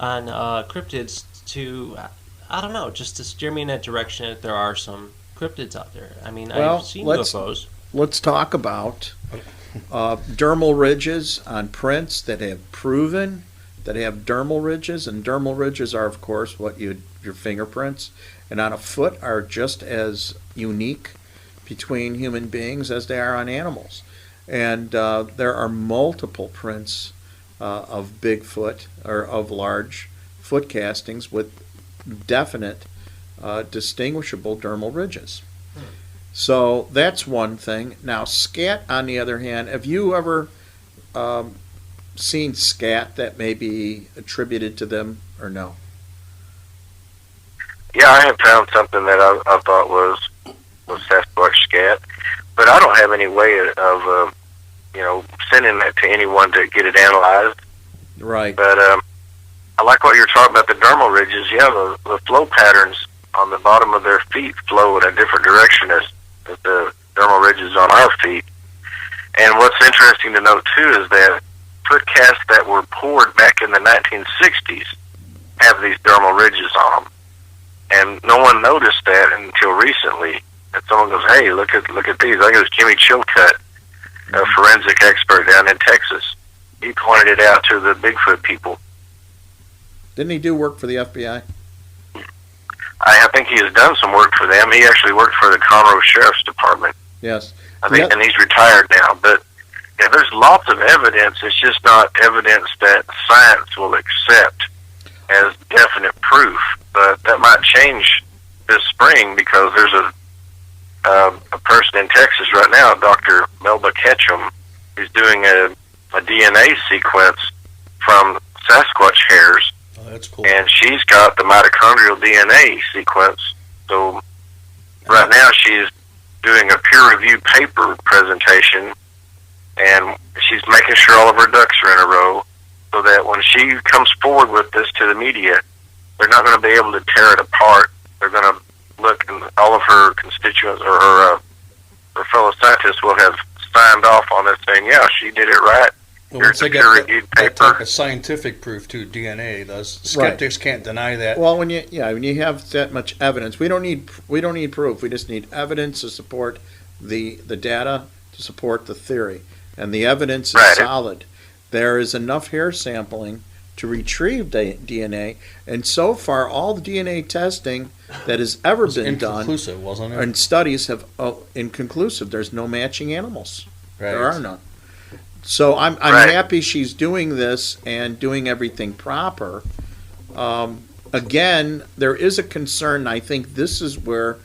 on cryptids to, I don't know, just to steer me in that direction that there are some cryptids out there. I mean, Well, I've seen let's- UFOs. Let's talk about dermal ridges on prints that have proven that have dermal ridges, and dermal ridges are, of course, your fingerprints, and on a foot are just as unique between human beings as they are on animals. And there are multiple prints of Bigfoot or of large foot castings with definite distinguishable dermal ridges. So that's one thing. Now, scat, on the other hand, have you ever seen scat that may be attributed to them or no? Yeah, I have found something that I thought was Sasquatch scat, but I don't have any way of sending that to anyone to get it analyzed. Right. But I like what you're talking about, the dermal ridges. Yeah, the flow patterns on the bottom of their feet flow in a different direction as the dermal ridges on our feet. And what's interesting to note, too, is that foot casts that were poured back in the 1960s have these dermal ridges on them. And no one noticed that until recently. And someone goes, "Hey, look at these." I think it was Jimmy Chilcutt, a forensic expert down in Texas. He pointed it out to the Bigfoot people. Didn't he do work for the FBI? I think he has done some work for them. He actually worked for the Conroe Sheriff's Department. Yes. I think, and he's retired now. But yeah, there's lots of evidence. It's just not evidence that science will accept as definite proof. But that might change this spring, because there's a person in Texas right now, Dr. Melba Ketchum, who's doing a DNA sequence from Sasquatch hairs. Oh, that's cool. And she's got the mitochondrial DNA sequence. So right now she's doing a peer-reviewed paper presentation, and she's making sure all of her ducks are in a row, so that when she comes forward with this to the media, they're not going to be able to tear it apart. They're going to look, and all of her constituents or her fellow scientists will have signed off on it, saying, "Yeah, she did it right." Well, Here's once the they get peer-reviewed that paper. type of scientific proof to DNA, those skeptics can't deny that. Well, when you have that much evidence, we don't need proof. We just need evidence to support the data, to support the theory, and the evidence is Right. solid. There is enough hair sampling to retrieve DNA, and so far all the DNA testing that has ever been done inconclusive, wasn't it? and studies have inconclusive. There's no matching animals. Right. There are none. So I'm Right. happy she's doing this and doing everything proper. Again, there is a concern, and I think this is where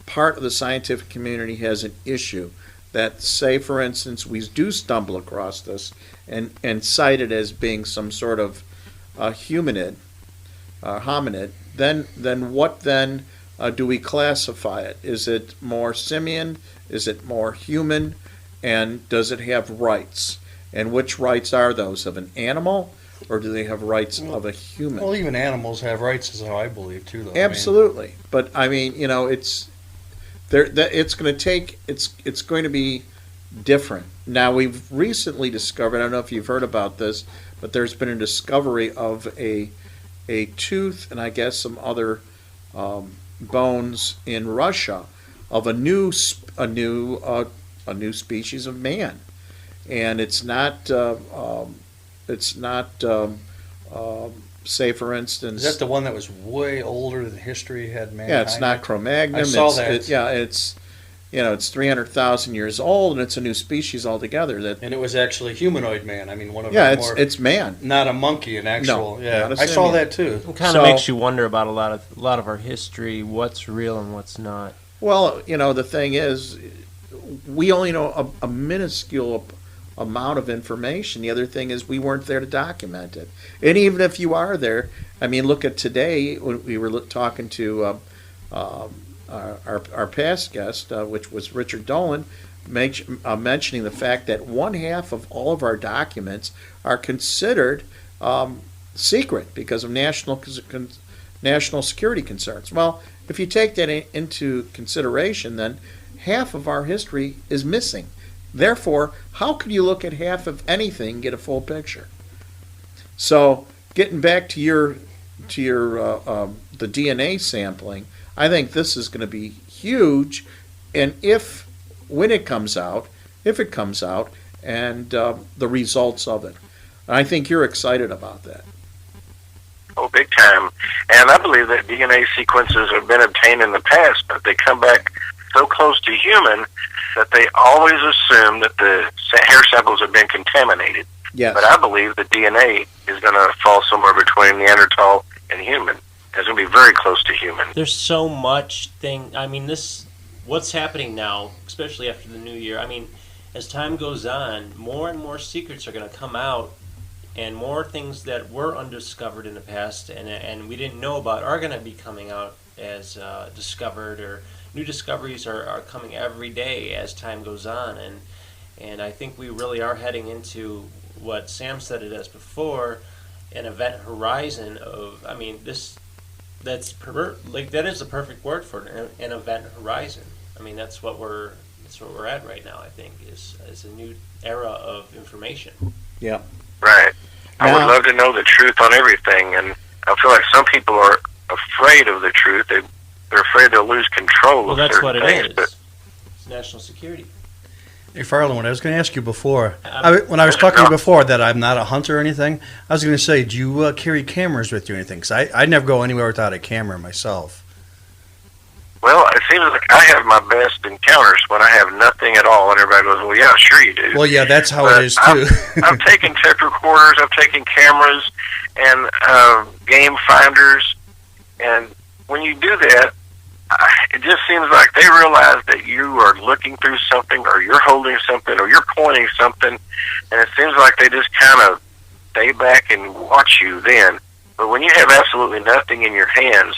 part of the scientific community has an issue. That, say, for instance, we do stumble across this and cite it as being some sort of hominid, then what then do we classify it? Is it more simian? Is it more human? And does it have rights? And which rights are those, of an animal, or do they have rights of a human? Well, even animals have rights, is how I believe too. Though. Absolutely, but I mean, it's there. It's going to be different. Now, we've recently discovered, I don't know if you've heard about this, but there's been a discovery of a tooth and I guess some other bones in Russia of a new species of man, and it's not say, for instance, Is that the one that was way older than history had mankind? yeah, it's not Cro-Magnon. I saw that. it's 300,000 years old and it's a new species altogether. And it was actually humanoid man. I mean, one of Yeah, the more, it's man. not a monkey, an actual. No, yeah, not a I saw simian. that too. It kind of makes you wonder about a lot of our history, what's real and what's not. Well, the thing is, we only know a minuscule amount of information. The other thing is we weren't there to document it. And even if you are there, I mean, look at today. When we were talking to our past guest, which was Richard Dolan, mentioning the fact that 1/2 of all of our documents are considered secret because of national security concerns. Well, if you take that into consideration, then half of our history is missing. Therefore, how could you look at half of anything and get a full picture? So, getting back to your the DNA sampling, I think this is going to be huge, and when it comes out, and the results of it, I think you're excited about that. Oh, big time. And I believe that DNA sequences have been obtained in the past, but they come back so close to human that they always assume that the hair samples have been contaminated. Yes. But I believe the DNA is going to fall somewhere between Neanderthal and human. It's going to be very close to human. There's so much what's happening now, especially after the new year. I mean, as time goes on, more and more secrets are going to come out, and more things that were undiscovered in the past and we didn't know about are going to be coming out as discovered, or new discoveries are coming every day as time goes on. And I think we really are heading into what Sam said it as before, an event horizon of, I mean, that is the perfect word for it, an event horizon. I mean, that's what we're at right now, I think, is a new era of information. Yeah. Right. I would love to know the truth on everything, and I feel like some people are afraid of the truth. They're afraid they'll lose control of certain things. Well, that's what it is. It's national security. Hey, Farland, what I was going to ask you before, when I was talking to you before that I'm not a hunter or anything, I was going to say, do you carry cameras with you or anything? Because I never go anywhere without a camera myself. Well, it seems like I have my best encounters when I have nothing at all, and everybody goes, well, yeah, sure you do. Well, yeah, that's how it is, too. I've taken tape recorders, I've taken cameras, and game finders, and when you do that, it just seems like they realize that you are looking through something, or you're holding something, or you're pointing something, and it seems like they just kind of stay back and watch you then. But when you have absolutely nothing in your hands,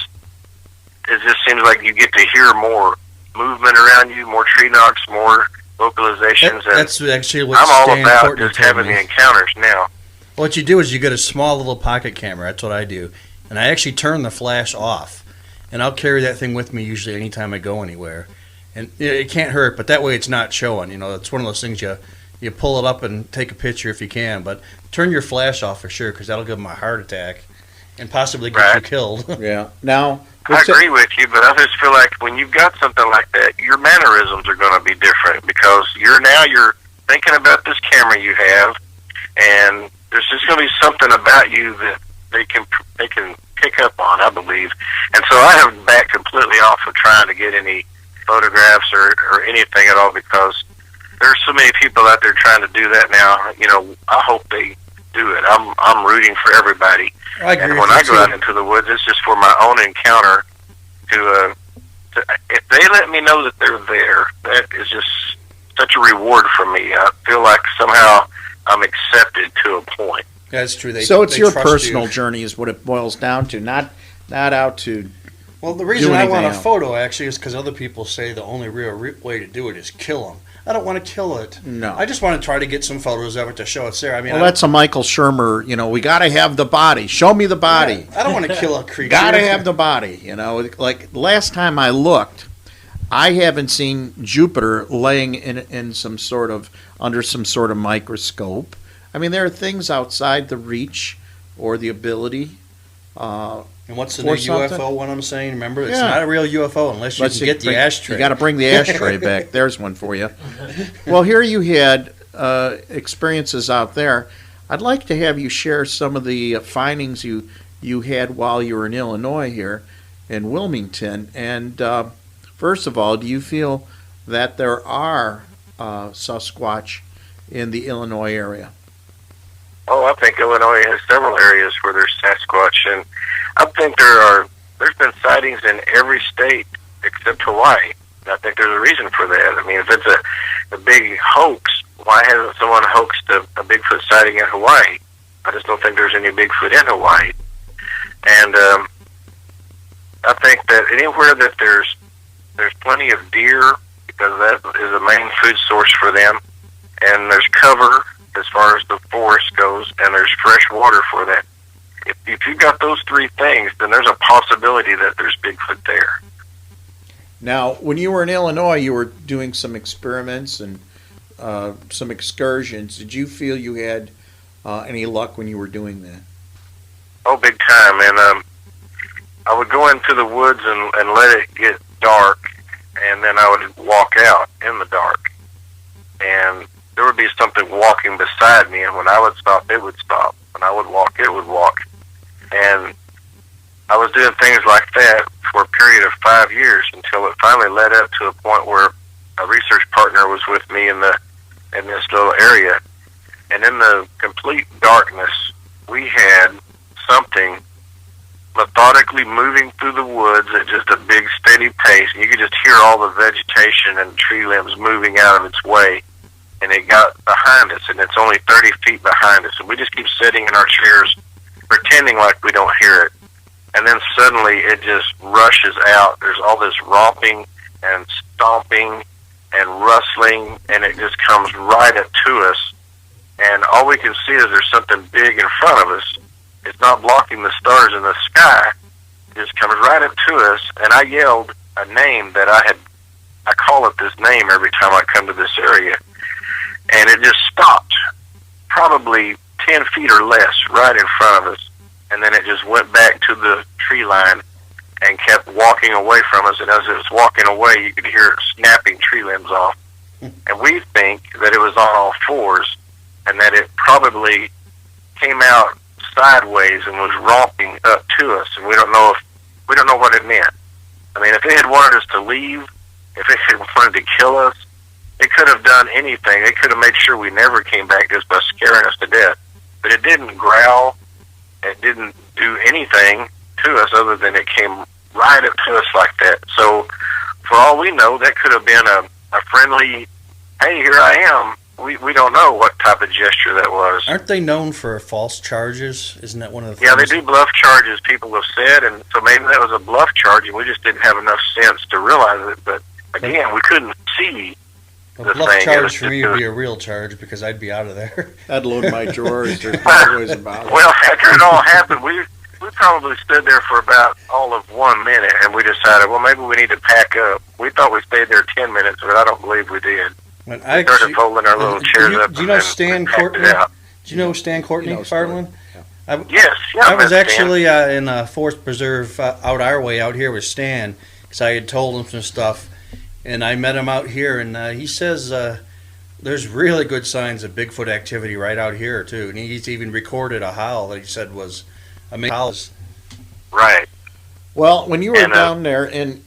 it just seems like you get to hear more movement around you, more tree knocks, more vocalizations. That's actually what I'm all Stan about Courtney just told having me. the encounters now. What you do is you get a small little pocket camera. That's what I do. And I actually turn the flash off. And I'll carry that thing with me usually anytime I go anywhere. And it can't hurt, but that way it's not showing. It's one of those things you pull it up and take a picture if you can. But turn your flash off for sure, because that'll give them a heart attack and possibly get you killed. Yeah. Now, I agree with you, but I just feel like when you've got something like that, your mannerisms are going to be different, because you're thinking about this camera you have, and there's just going to be something about you that they can pick up on, I believe. And so I have backed completely off of trying to get any photographs or anything at all, because there's so many people out there trying to do that now. I hope they do it. I'm rooting for everybody. And when I go out into the woods, it's just for my own encounter. If they let me know that they're there, that is just such a reward for me. I feel like somehow I'm accepted to a point. That's true. So it's your personal journey is what it boils down to, not out to. Well, the reason I want a photo actually is because other people say the only real way to do it is kill them. I don't want to kill it. No. I just want to try to get some photos of it to show it's there. I mean, well, that's a Michael Shermer. We got to have the body. Show me the body. Yeah, I don't want to kill a creature. Got to have the body. Like last time I looked, I haven't seen Jupiter laying in some sort of under some sort of microscope. I mean, there are things outside the reach or the ability. And what's the new UFO one I'm saying? Remember, it's not a real UFO unless you can get the ashtray. You got to bring the ashtray back. There's one for you. Well, here you had experiences out there. I'd like to have you share some of the findings you had while you were in Illinois here in Wilmington. And first of all, do you feel that there are Sasquatch in the Illinois area? Oh, I think Illinois has several areas where there's Sasquatch, and I think there's been sightings in every state except Hawaii. And I think there's a reason for that. I mean, if it's a big hoax, why hasn't someone hoaxed a Bigfoot sighting in Hawaii? I just don't think there's any Bigfoot in Hawaii. And I think that anywhere that there's plenty of deer, because that is the main food source for them, and there's cover as far as the forest goes, and there's fresh water for that. If you've got those three things, then there's a possibility that there's Bigfoot there. Now, when you were in Illinois, you were doing some experiments and some excursions. Did you feel you had any luck when you were doing that? Oh, big time. And I would go into the woods and let it get dark, and then I would walk out in the dark. And there would be something walking beside me, and when I would stop, it would stop. When I would walk, it would walk. And I was doing things like that for a period of 5 years until it finally led up to a point where a research partner was with me in this little area. And in the complete darkness, we had something methodically moving through the woods at just a big, steady pace. And you could just hear all the vegetation and tree limbs moving out of its way. And it got behind us, and it's only 30 feet behind us. And we just keep sitting in our chairs, pretending like we don't hear it. And then suddenly it just rushes out. There's all this romping and stomping and rustling, and it just comes right up to us. And all we can see is there's something big in front of us. It's not blocking the stars in the sky. It just comes right up to us. And I yelled a name that I call it this name every time I come to this area. And it just stopped, probably 10 feet or less, right in front of us. And then it just went back to the tree line and kept walking away from us. And as it was walking away, you could hear it snapping tree limbs off. And we think that it was on all fours, and that it probably came out sideways and was romping up to us. And we don't know what it meant. I mean, if it had wanted us to leave, if it had wanted to kill us, it could have done anything. It could have made sure we never came back just by scaring us to death. But it didn't growl. It didn't do anything to us other than it came right up to us like that. So, for all we know, that could have been a friendly, hey, here I am. We don't know what type of gesture that was. Aren't they known for false charges? Isn't that one of the things? Yeah, things? they do bluff charges, people have said, and so maybe that was a bluff charge, and we just didn't have enough sense to realize it. But, again, we couldn't see. A bluff charge for me would be a real charge because I'd be out of there. I'd load my drawers. There's always about it. Well, after it all happened, we probably stood there for about all of 1 minute, and we decided, well, maybe we need to pack up. We thought we stayed there 10 minutes, but I don't believe we did. We started folding our little chairs up. Do you know Stan Courtney? Do you know Stan Courtney, Farland? Yes. Yeah, I was actually in a forest preserve out our way out here with Stan because I had told him some stuff. And I met him out here, and he says there's really good signs of Bigfoot activity right out here, too. And he's even recorded a howl that he said was amazing. Right. Well, when you were down there in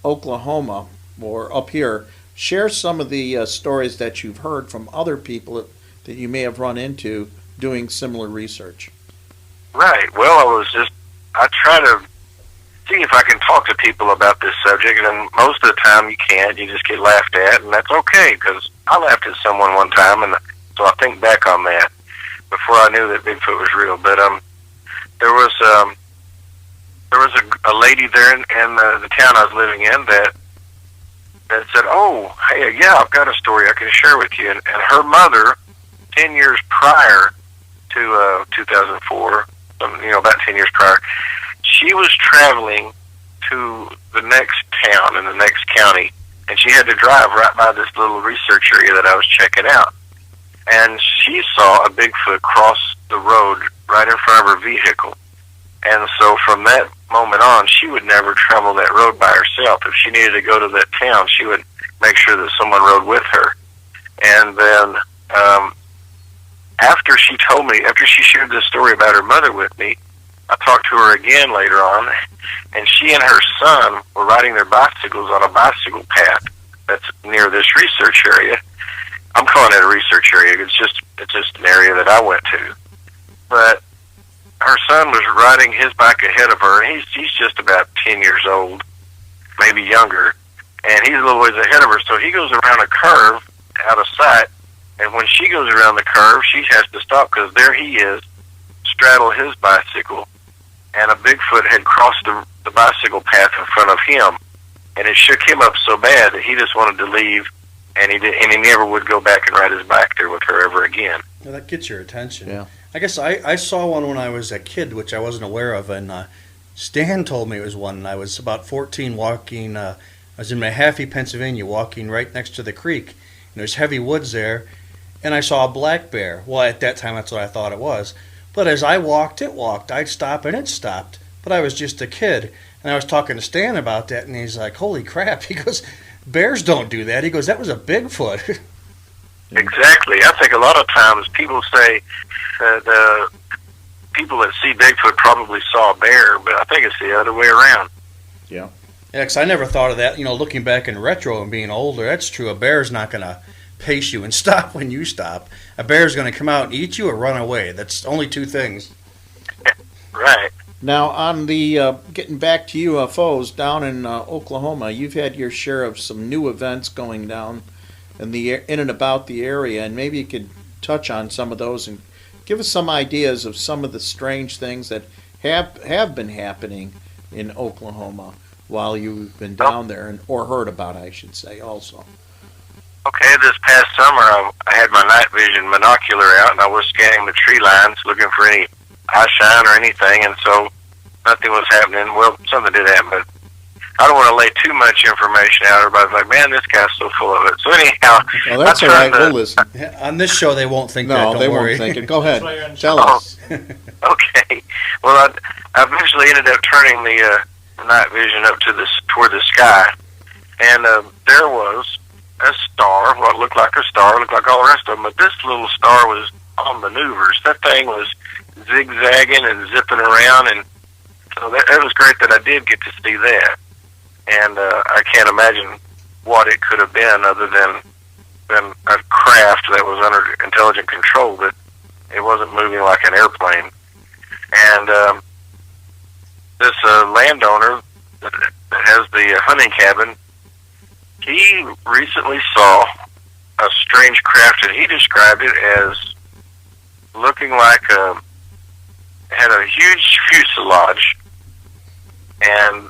Oklahoma or up here, share some of the stories that you've heard from other people that you may have run into doing similar research. Right. Well, I try to see if I can talk to people about this subject, and most of the time you can't. You just get laughed at, and that's okay, because I laughed at someone one time, and so I think back on that before I knew that Bigfoot was real. But there was a lady there in the town I was living in that said, "Oh, hey, yeah, I've got a story I can share with you." And her mother, 10 years prior to 2004, about 10 years prior, she was traveling to the next town in the next county, and she had to drive right by this little research area that I was checking out. And she saw a Bigfoot cross the road right in front of her vehicle. And so from that moment on, she would never travel that road by herself. If she needed to go to that town, she would make sure that someone rode with her. And then after she shared this story about her mother with me, I talked to her again later on, and she and her son were riding their bicycles on a bicycle path. that's near this research area. I'm calling it a research area. It's just an area that I went to. But her son was riding his bike ahead of her, and he's just about 10 years old, maybe younger, and he's a little ways ahead of her. So he goes around a curve out of sight, and when she goes around the curve, she has to stop because there he is, straddle his bicycle, and a Bigfoot had crossed the bicycle path in front of him, and it shook him up so bad that he just wanted to leave, and he never would go back and ride his bike there with her ever again. Well, that gets your attention. Yeah. I guess I saw one when I was a kid, which I wasn't aware of, and Stan told me it was one, and I was about 14 walking, I was in Mahaffey, Pennsylvania, walking right next to the creek, and there's heavy woods there, and I saw a black bear. Well, at that time, that's what I thought it was. But as I walked, it walked. I'd stop, and it stopped. But I was just a kid, and I was talking to Stan about that, and he's like, holy crap. He goes, bears don't do that. He goes, that was a Bigfoot. Exactly. I think a lot of times people say that people that see Bigfoot probably saw a bear, but I think it's the other way around. Yeah. Yeah, 'cause I never thought of that. You know, looking back in retro and being older, that's true. A bear's not going to pace you and stop when you stop. A bear's going to come out and eat you or run away. That's only two things. Right. Now, on the getting back to UFOs down in Oklahoma, you've had your share of some new events going down in and about the area, and maybe you could touch on some of those and give us some ideas of some of the strange things that have been happening in Oklahoma while you've been down there, or heard about, I should say, also. Okay, this past summer I had my night vision monocular out, and I was scanning the tree lines looking for any eye shine or anything, and so nothing was happening. Well, something did happen, but I don't want to lay too much information out. Everybody's like, man, this guy's so full of it. So anyhow, Well, that's all right. We'll listen. On this show, they won't think that. No, Don't they worry. won't think it. Go ahead. Tell us. Okay. Well, I eventually ended up turning the night vision up to toward the sky, and there was a star, what looked like a star, looked like all the rest of them, but this little star was on maneuvers. That thing was zigzagging and zipping around, and so it was great that I did get to see that. And I can't imagine what it could have been other than a craft that was under intelligent control, but it wasn't moving like an airplane. And this landowner that has the hunting cabin, he recently saw a strange craft, and he described it as looking like had a huge fuselage, and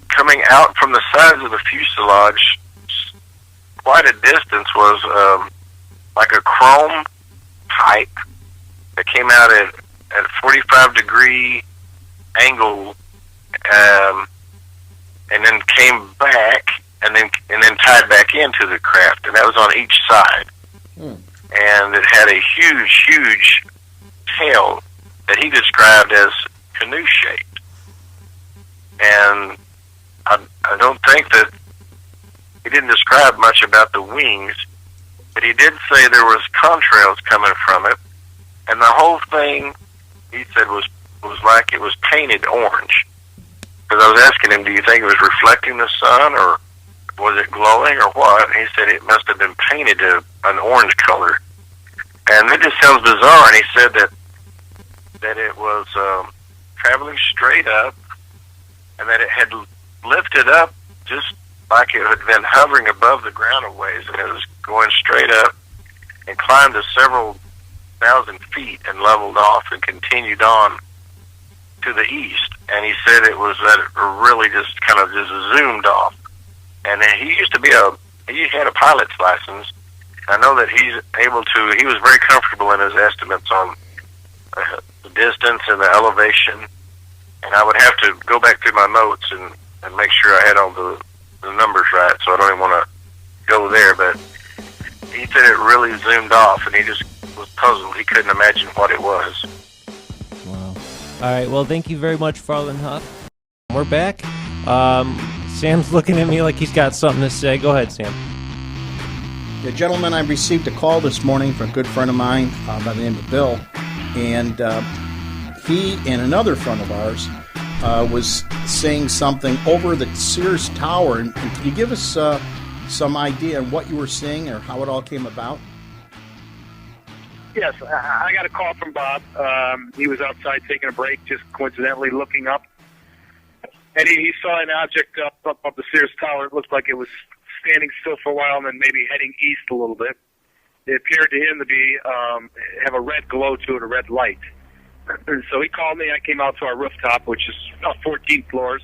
coming out from the sides of the fuselage quite a distance was like a chrome pipe that came out at 45-degree angle, and then came back and then tied back into the craft, and that was on each side. And it had a huge tail that he described as canoe-shaped. And I don't think that he didn't describe much about the wings, but he did say there was contrails coming from it, and the whole thing, he said, was like it was painted orange. Because I was asking him, do you think it was reflecting the sun, or was it glowing, or what? And he said it must have been painted an orange color. And it just sounds bizarre, and he said that it was traveling straight up, and that it had lifted up just like it had been hovering above the ground a ways, and it was going straight up and climbed to several thousand feet and leveled off and continued on to the east. And he said it was that it really just kind of just zoomed off. And he used to be he had a pilot's license. I know that he was very comfortable in his estimates on the distance and the elevation. And I would have to go back through my notes and make sure I had all the numbers right, so I don't even want to go there. But he said it really zoomed off, and he just was puzzled. He couldn't imagine what it was. Wow. All right, well, thank you very much, Farland Huff. We're back. Sam's looking at me like he's got something to say. Go ahead, Sam. Yeah, gentlemen, I received a call this morning from a good friend of mine by the name of Bill, and he and another friend of ours was saying something over the Sears Tower. And can you give us some idea of what you were seeing or how it all came about? Yes, I got a call from Bob. He was outside taking a break, just coincidentally looking up. And he saw an object up the Sears Tower. It looked like it was standing still for a while and then maybe heading east a little bit. It appeared to him to be have a red glow to it, a red light. And so he called me. I came out to our rooftop, which is about 14 floors,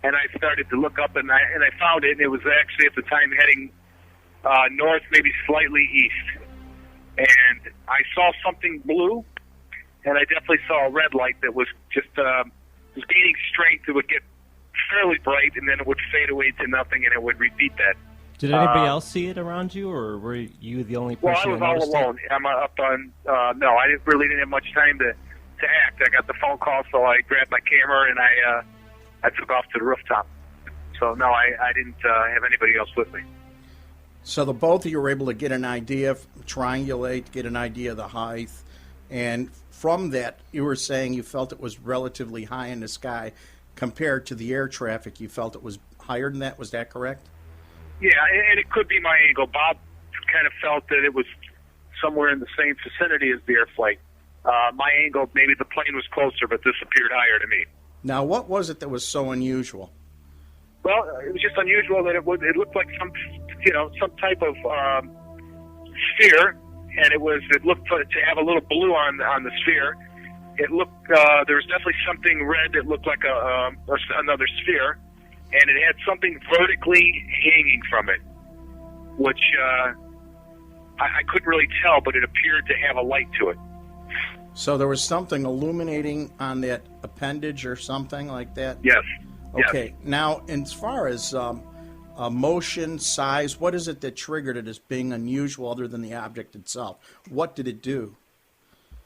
and I started to look up, and I found it, and it was actually at the time heading north, maybe slightly east. And I saw something blue, and I definitely saw a red light that was just was gaining strength. It would get fairly bright, and then it would fade away to nothing, and it would repeat that. Did anybody else see it around you, or were you the only person? Well, I was all alone. I'm up on. No, I didn't have much time to act. I got the phone call, so I grabbed my camera and I took off to the rooftop. So no, I didn't have anybody else with me. So the both of you were able to get an idea, triangulate, get an idea of the height, and from that, you were saying you felt it was relatively high in the sky compared to the air traffic. You felt it was higher than that. Was that correct? Yeah, and it could be my angle. Bob kind of felt that it was somewhere in the same vicinity as the air flight. My angle, maybe the plane was closer, but this appeared higher to me. Now, what was it that was so unusual? Well, it was just unusual that it looked like some type of sphere, and it looked to have a little blue on the sphere. It looked there was definitely something red that looked like another sphere, and it had something vertically hanging from it, which I couldn't really tell, but it appeared to have a light to it. So there was something illuminating on that appendage or something like that? Yes. Okay. Yes. Now, as far as motion, size, what is it that triggered it as being unusual other than the object itself? What did it do?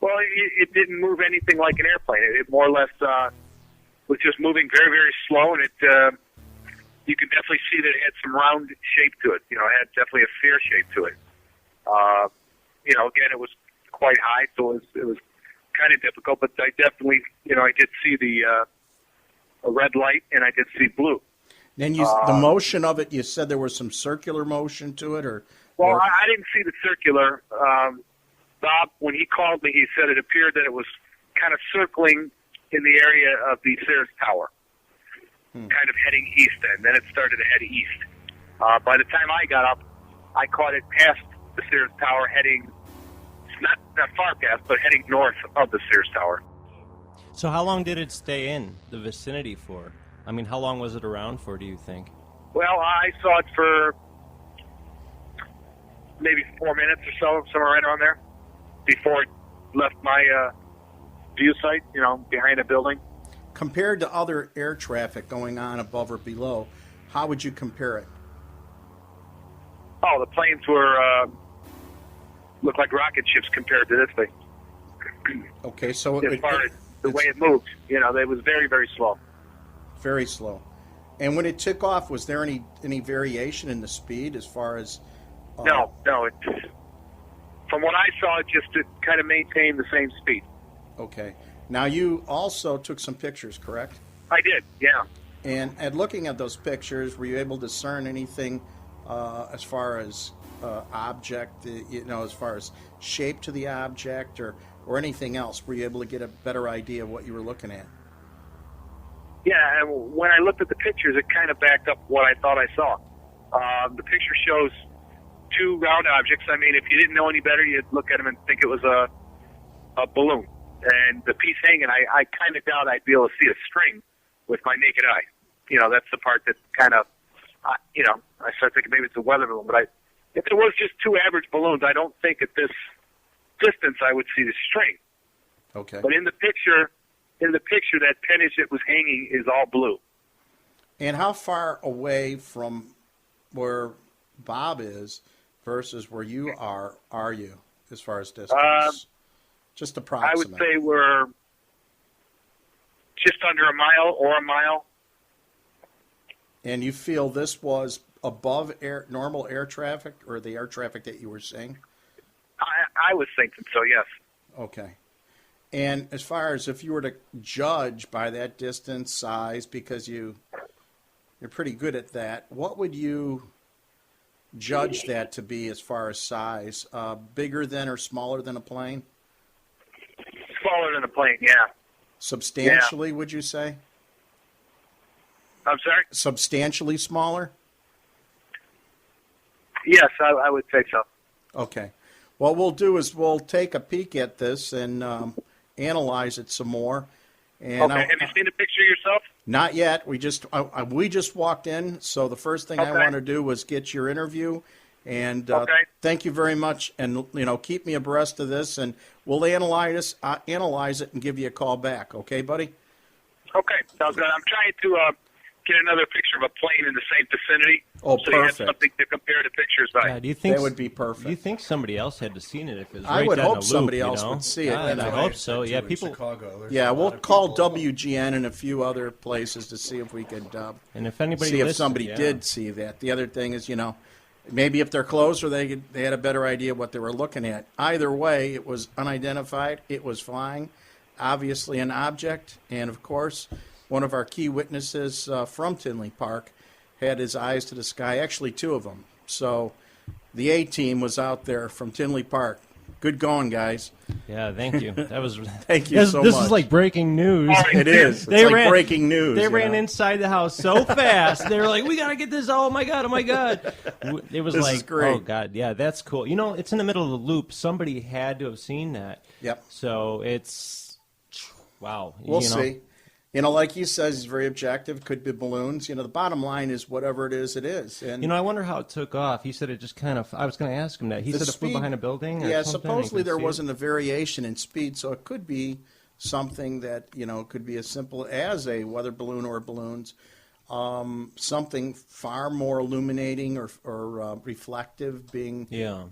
Well, it didn't move anything like an airplane. It more or less was just moving very, very slow, and you can definitely see that it had some round shape to it. It had definitely a sphere shape to it. Again, it was quite high, so it was kind of difficult, but I definitely, I did see a red light, and I did see blue. Then the motion of it, you said there was some circular motion to it, or? Well, I didn't see the circular. Bob, when he called me, he said it appeared that it was kind of circling in the area of the Sears Tower, kind of heading east then it started to head east. By the time I got up, I caught it past the Sears Tower heading, not far past, but heading north of the Sears Tower. So how long did it stay in the vicinity for? I mean, how long was it around for, do you think? Well, I saw it for maybe 4 minutes or so, somewhere right around there, before it left my view site, behind a building. Compared to other air traffic going on above or below, how would you compare it? Oh, the planes were looked like rocket ships compared to this thing. Okay, so as far as the way it moved, it was very, very slow. Very slow. And when it took off, was there any variation in the speed as far as? No. From what I saw, it kind of maintained the same speed. Okay. Now you also took some pictures, correct? I did, yeah. And at looking at those pictures, were you able to discern anything as far as object, as far as shape to the object or anything else? Were you able to get a better idea of what you were looking at? Yeah, and when I looked at the pictures, it kind of backed up what I thought I saw. The picture shows two round objects. I mean, if you didn't know any better, you'd look at them and think it was a balloon. And the piece hanging, I kind of doubt I'd be able to see a string with my naked eye. That's the part that kind of, I start thinking maybe it's a weather balloon. But if it was just two average balloons, I don't think at this distance I would see the string. Okay. But in the picture, that pennage that was hanging is all blue. And how far away from where Bob is versus where you are you as far as distance? Just approximate. I would say we're just under a mile or a mile. And you feel this was above normal air traffic or the air traffic that you were seeing? I was thinking so, yes. Okay. And as far as if you were to judge by that distance, size, because you're pretty good at that, what would you judge that to be as far as size? Bigger than or smaller than a plane? Smaller than a plane, yeah. Substantially, would you say? I'm sorry? Substantially smaller? Yes, I would say so. Okay. What we'll do is we'll take a peek at this and analyze it some more. And Okay, have you seen the picture yourself? Not yet. We just walked in, so the first thing I Okay. want to do was get your interview. And Okay. thank you very much. And keep me abreast of this, and we'll analyze it and give you a call back. Okay, buddy? Okay, sounds good. I'm trying to get another picture of a plane in the same vicinity. Oh, so you have perfect. something to compare the pictures by. Yeah, do you think That would be perfect. Do you think somebody else had to seen it if it was I right would down hope the loop, somebody you else know? would see it, Yeah, you know. I hope so. Yeah, In people. Chicago, there's Yeah, a we'll lot of call people. WGN and a few other places to see if we could And if anybody see if listened, somebody yeah. did see that. The other thing is, maybe if they're closer, they had a better idea what they were looking at. Either way, it was unidentified. It was flying, obviously an object, and of course, one of our key witnesses from Tinley Park had his eyes to the sky. Actually, two of them. So, the A team was out there from Tinley Park. Good going, guys. Yeah, thank you. That was Thank you this, so this much. is like breaking news. It is. It's like breaking news. They you ran know? inside the house so fast. They were like, "We gotta get this! Oh my god! Oh my god!" It was This like, is great. "Oh god, yeah, that's cool." It's in the middle of the loop. Somebody had to have seen that. Yep. So it's wow. We'll see. Like he says, he's very objective. Could be balloons. The bottom line is whatever it is, it is. And I wonder how it took off. He said it just kind of. I was going to ask him that. He the said it flew speed- behind a building. Or Yeah, something, supposedly you could there see it. wasn't a variation in speed, so it could be something that could be as simple as a weather balloon or balloons. Something far more illuminating or reflective, being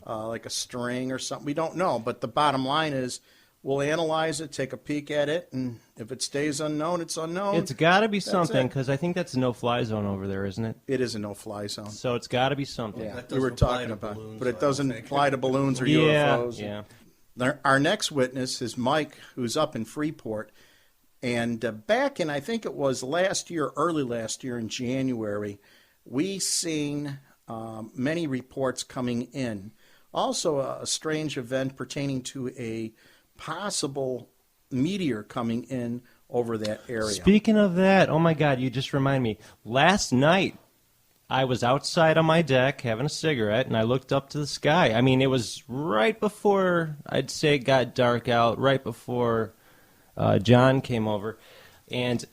like a string or something. We don't know, but the bottom line is we'll analyze it, take a peek at it, and if it stays unknown, it's unknown. It's got to be That's something it. because I think that's a no-fly zone over there, isn't it? It is a no-fly zone. So it's got to be something. Yeah, That we were doesn't apply talking to about, balloons, but it I doesn't don't think. apply to balloons or Yeah, UFOs. yeah. Our next witness is Mike, who's up in Freeport. And back in, I think it was early last year in January, we seen many reports coming in. Also, a strange event pertaining to a possible meteor coming in over that area. Speaking of that, oh my God, you just remind me. Last night, I was outside on my deck having a cigarette, and I looked up to the sky. I mean, it was right before, I'd say it got dark out, right before John came over, and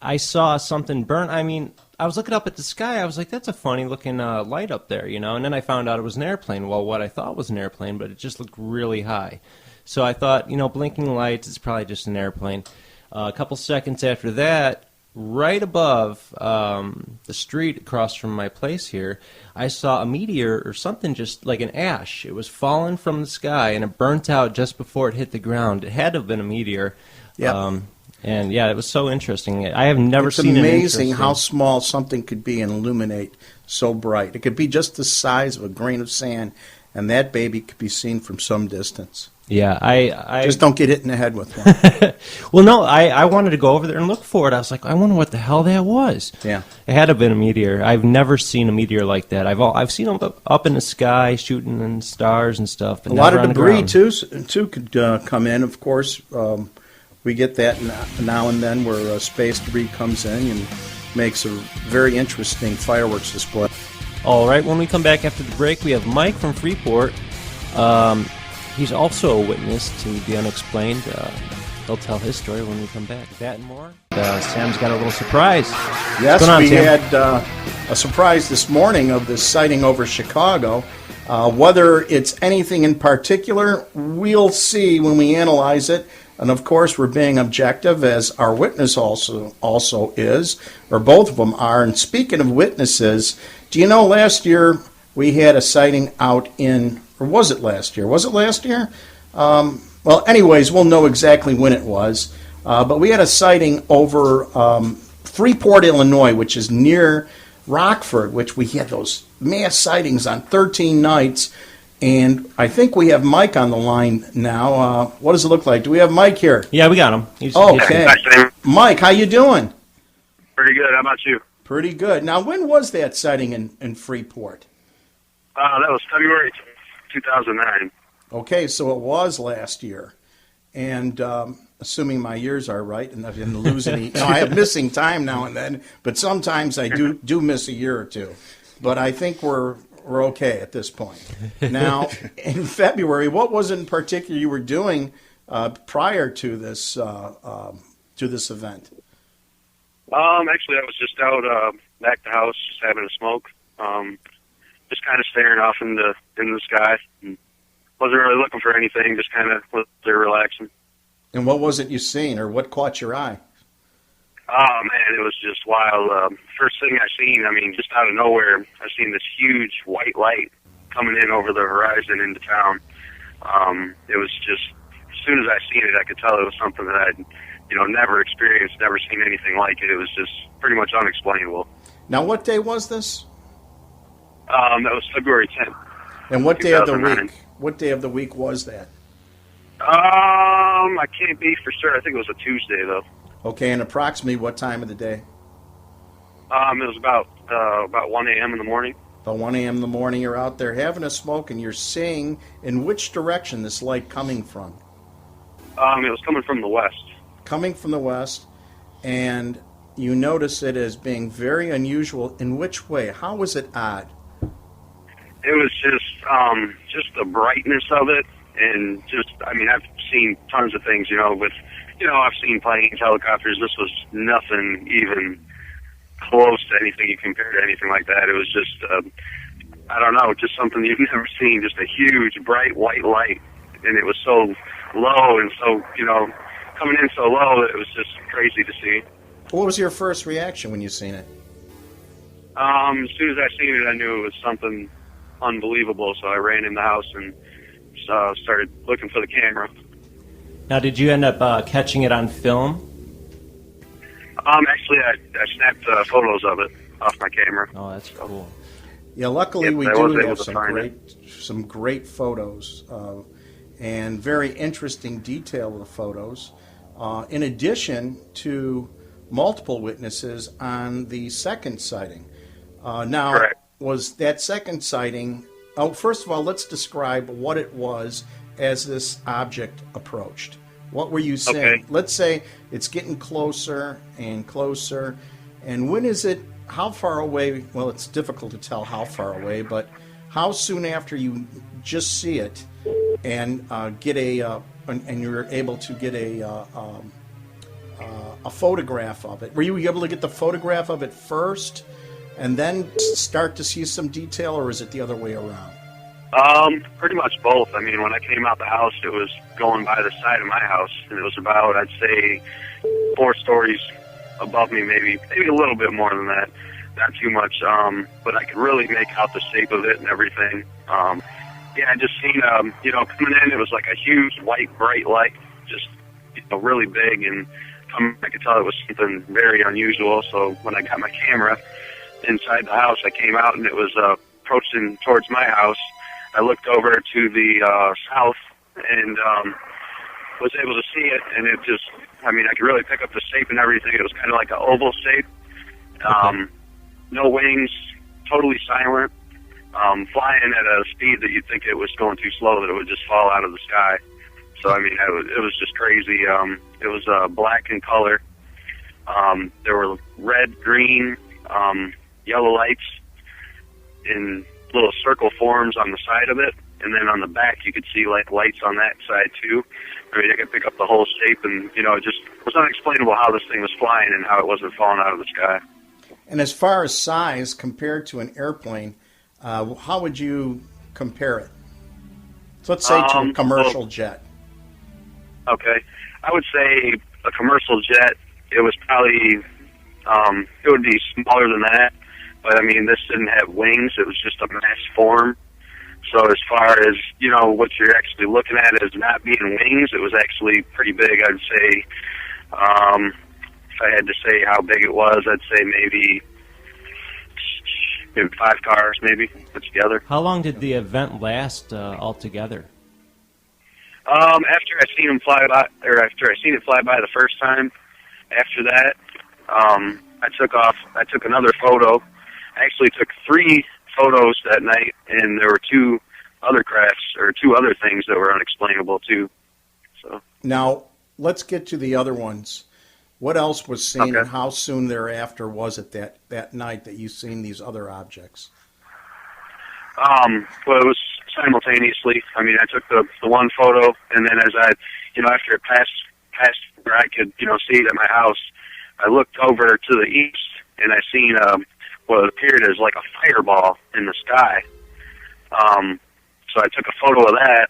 I saw something burn. I mean, I was looking up at the sky. I was like, that's a funny-looking light up there, And then I found out it was an airplane. Well, what I thought was an airplane, but it just looked really high. So I thought, blinking lights, it's probably just an airplane. A couple seconds after that, right above the street across from my place here, I saw a meteor or something just like an ash. It was falling from the sky, and it burnt out just before it hit the ground. It had to have been a meteor. Yep. And, yeah, it was so interesting. I have never It's seen amazing an how small something could be and illuminate so bright. It could be just the size of a grain of sand, and that baby could be seen from some distance. Yeah, I Just don't get hit in the head with one. Well, no, I wanted to go over there and look for it. I was like, I wonder what the hell that was. Yeah. It had to have been a meteor. I've never seen a meteor like that. I've seen them up in the sky shooting in stars and stuff. But A lot never of on the debris, ground. too could come in, of course. We get that now and then where space debris comes in and makes a very interesting fireworks display. All right, when we come back after the break, we have Mike from Freeport. He's also a witness to the unexplained. He'll tell his story when we come back. That and more. Sam's got a little surprise. Yes, What's going on, we Sam? had a surprise this morning of this sighting over Chicago. Whether it's anything in particular, we'll see when we analyze it. And of course, we're being objective, as our witness also is, or both of them are. And speaking of witnesses, do you know last year we had a sighting out in, or was it last year? Was it last year? Well, anyways, we'll know exactly when it was. But we had a sighting over Freeport, Illinois, which is near Rockford, which we had those mass sightings on 13 nights. And I think we have Mike on the line now. What does it look like? Do we have Mike here? Yeah, we got him. He's Okay. Mike, how you doing? Pretty good. How about you? Pretty good. Now, when was that sighting in Freeport? That was February 2009. Okay, so it was last year. And assuming my years are right and I didn't lose any. No, I have missing time now and then, but sometimes I do miss a year or two. But I think we're okay at this point. Now, in February, what was it in particular you were doing prior to this event? Actually, I was just out back at the house, just having a smoke, just kind of staring off in the sky. And wasn't really looking for anything, just kind of was there relaxing. And what was it you seen, or what caught your eye? Oh man, it was just wild. First thing I seen, I mean, just out of nowhere, I seen this huge white light coming in over the horizon into town. It was just, as soon as I seen it, I could tell it was something that I'd, never experienced, never seen anything like it. It was just pretty much unexplainable. Now, what day was this? That was February 10th. And what day of the week? What day of the week was that? I can't be for sure. I think it was a Tuesday, though. Okay, and approximately what time of the day? It was about 1 a.m. in the morning. About 1 a.m. in the morning, you're out there having a smoke, and you're seeing in which direction this light coming from? It was coming from the west. Coming from the west, and you notice it as being very unusual. In which way? How was it odd? It was just the brightness of it, and I've seen tons of things, I've seen planes, helicopters. This was nothing even close to anything you compare to anything like that. It was just, I don't know, just something you've never seen, just a huge, bright white light, and it was so low and so, coming in so low that it was just crazy to see. What was your first reaction when you seen it? As soon as I seen it, I knew it was something unbelievable, so I ran in the house and started looking for the camera. Now, did you end up catching it on film? Actually, I snapped photos of it off my camera. Oh, that's cool. Yeah, luckily we do have some great photos and very interesting detail of the photos. In addition to multiple witnesses on the second sighting. Now, correct. Was that second sighting? Oh, first of all, let's describe what it was as this object approached. What were you seeing? Okay. Let's say it's getting closer and closer. And when is it? How far away? Well, it's difficult to tell how far away, but how soon after you just see it and get and you're able to get a photograph of it? Were you able to get the photograph of it first and then start to see some detail, or is it the other way around? Pretty much both. I mean, when I came out the house, it was going by the side of my house, and it was about, I'd say, 4 stories above me, maybe a little bit more than that. Not too much, but I could really make out the shape of it and everything. Yeah, I just seen, coming in, it was like a huge white, bright light, just, really big, and I could tell it was something very unusual. So when I got my camera inside the house, I came out, and it was approaching towards my house. I looked over to the south and was able to see it, and it just, I could really pick up the shape and everything. It was kind of like an oval shape. No wings, totally silent, flying at a speed that you'd think it was going too slow, that it would just fall out of the sky. So, it was just crazy. It was black in color. There were red, green, yellow lights in little circle forms on the side of it, and then on the back you could see like lights on that side too. I could pick up the whole shape, and it just was unexplainable how this thing was flying and how it wasn't falling out of the sky. And as far as size compared to an airplane, how would you compare it? So let's say to a commercial jet. Okay, I would say a commercial jet. It was probably it would be smaller than that. But, this didn't have wings. It was just a mass form. So as far as, what you're actually looking at as not being wings, it was actually pretty big. I'd say, if I had to say how big it was, I'd say maybe 5 cars, maybe, put together. How long did the event last altogether? After I seen him fly by, or after I seen it fly by the first time, after that, I took another photo. I actually took 3 photos that night, and there were two other crafts, or two other things that were unexplainable too. So Now, let's get to the other ones. What else was seen, Okay. and how soon thereafter was it that night that you seen these other objects? well, it was simultaneously. I mean, I took the one photo, and then as I, after it passed where I could, see it at my house, I looked over to the east, and I seen what appeared as like a fireball in the sky. So I took a photo of that,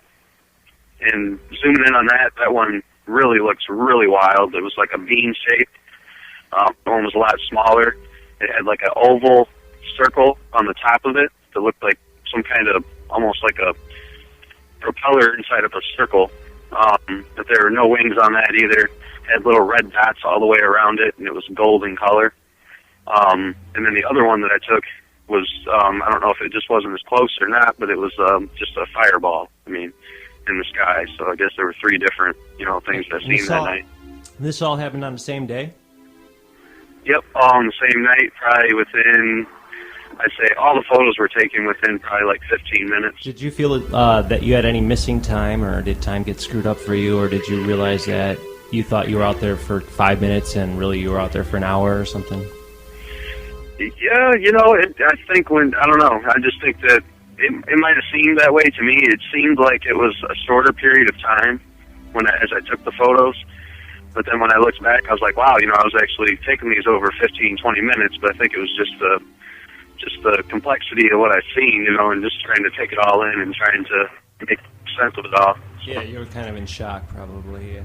and zooming in on that, that one really looks really wild. It was like a bean shape. The one was a lot smaller. It had like an oval circle on the top of it that looked like some kind of, almost like a propeller inside of a circle. But there were no wings on that either. It had little red dots all the way around it, and it was gold in color. And then the other one that I took was, I don't know if it just wasn't as close or not, but it was just a fireball, in the sky. So I guess there were three different, things I've seen that night. This all happened on the same day? Yep, all on the same night, probably within, I'd say all the photos were taken within probably like 15 minutes. Did you feel that you had any missing time, or did time get screwed up for you, or did you realize that you thought you were out there for 5 minutes and really you were out there for an hour or something? Yeah, I think I don't know, I just think that it might have seemed that way to me. It seemed like it was a shorter period of time as I took the photos. But then when I looked back, I was like, wow, I was actually taking these over 15, 20 minutes, but I think it was just the complexity of what I've seen, and just trying to take it all in and trying to make sense of it all. Yeah, you were kind of in shock, probably. Yeah.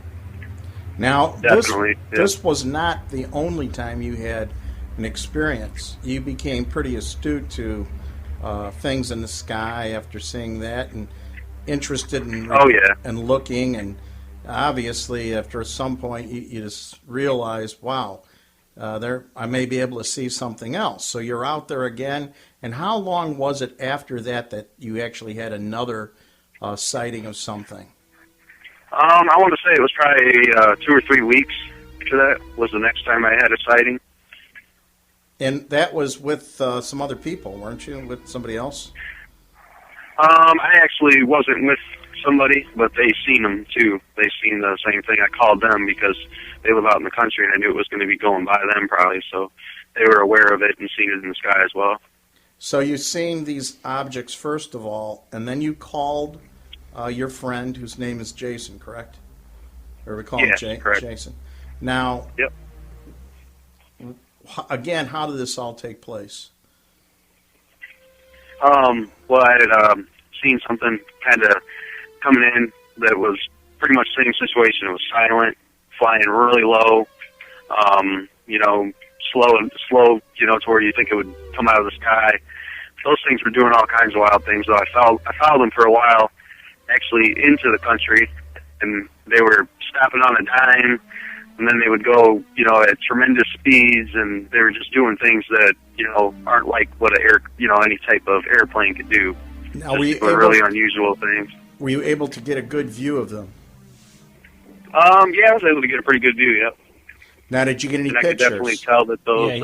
Now, Definitely, this was not the only time you had an experience. You became pretty astute to things in the sky after seeing that, and interested in and looking, and obviously after some point you just realized, wow, I may be able to see something else. So you're out there again. And how long was it after that you actually had another sighting of something? I want to say it was probably 2 or 3 weeks after that was the next time I had a sighting. And that was with some other people, weren't you? With somebody else? I actually wasn't with somebody, but they seen them too. They seen the same thing. I called them because they live out in the country, and I knew it was going to be going by them probably, so they were aware of it and seen it in the sky as well. So you seen these objects first of all, and then you called your friend, whose name is Jason, correct? Or we call him correct. Jason. Now, yep. Again, how did this all take place? Well, I had seen something kind of coming in that was pretty much the same situation. It was silent, flying really low, slow, to where you think it would come out of the sky. Those things were doing all kinds of wild things, though. I followed them for a while, actually into the country, and they were stopping on a dime, and then they would go, at tremendous speeds, and they were just doing things that, aren't like what any type of airplane could do. Now, were really unusual things. Were you able to get a good view of them? Yeah, I was able to get a pretty good view, yep. Now, did you get any and pictures? I could definitely tell that those,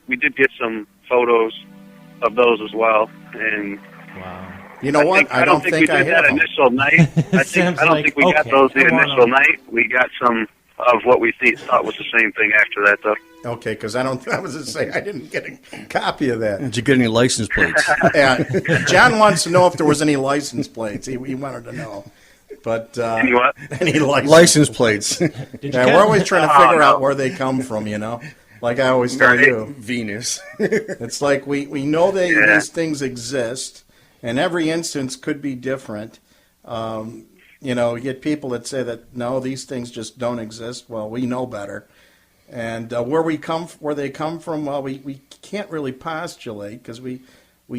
we did get some photos of those as well, and wow. You know what? I don't think we did that initial night. I don't think we got those the initial night. We got some of what we thought was the same thing after that, though. Okay, because I was going to say I didn't get a copy of that. Did you get any license plates? Yeah, John wants to know if there was any license plates. He wanted to know. But any what? Any license plates? We're always trying to figure out where they come from, Like I always tell you. Venus. It's like we know these things exist, and every instance could be different. You get people that say that, no, these things just don't exist. Well, we know better. And where they come from, well, we can't really postulate because we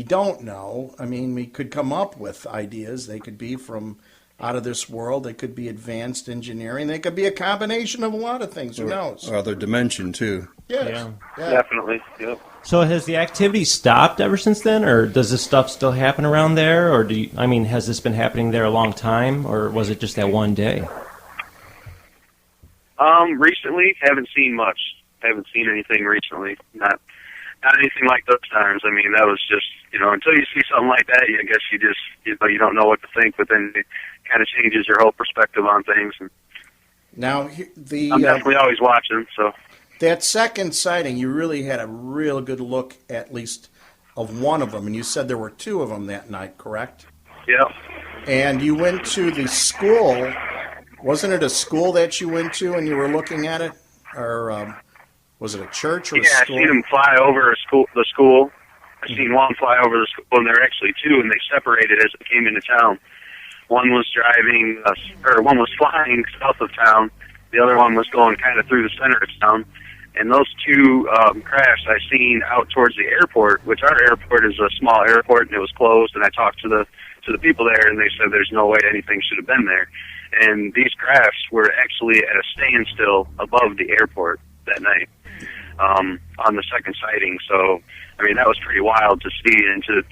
don't know. I mean, we could come up with ideas. They could be from out of this world. They could be advanced engineering. They could be a combination of a lot of things. Who knows? Or other dimension, too. Yes. Yeah. Definitely, yep. So has the activity stopped ever since then, or does this stuff still happen around there, or has this been happening there a long time, or was it just that one day? Recently, haven't seen much. Haven't seen anything recently. Not not anything like those times. I mean, that was just, until you see something like that, I guess you just, you don't know what to think, but then it kind of changes your whole perspective on things. And Now, I'm definitely always watching, so. that second sighting, you really had a real good look, at least, of one of them, and you said there were two of them that night, correct? Yep. And you went to the school. Wasn't it a school that you went to and you were looking at it? Or was it a church or a Yeah, school? I seen them fly over the school. I seen one fly over the school, and there were actually two, and they separated as it came into town. One was one was flying south of town. The other one was going kind of through the center of town. And those two crafts I seen out towards the airport, which our airport is a small airport, and it was closed. And I talked to the people there, and they said there's no way anything should have been there. And these crafts were actually at a standstill above the airport that night on the second sighting. So, I mean, that was pretty wild to see. And to,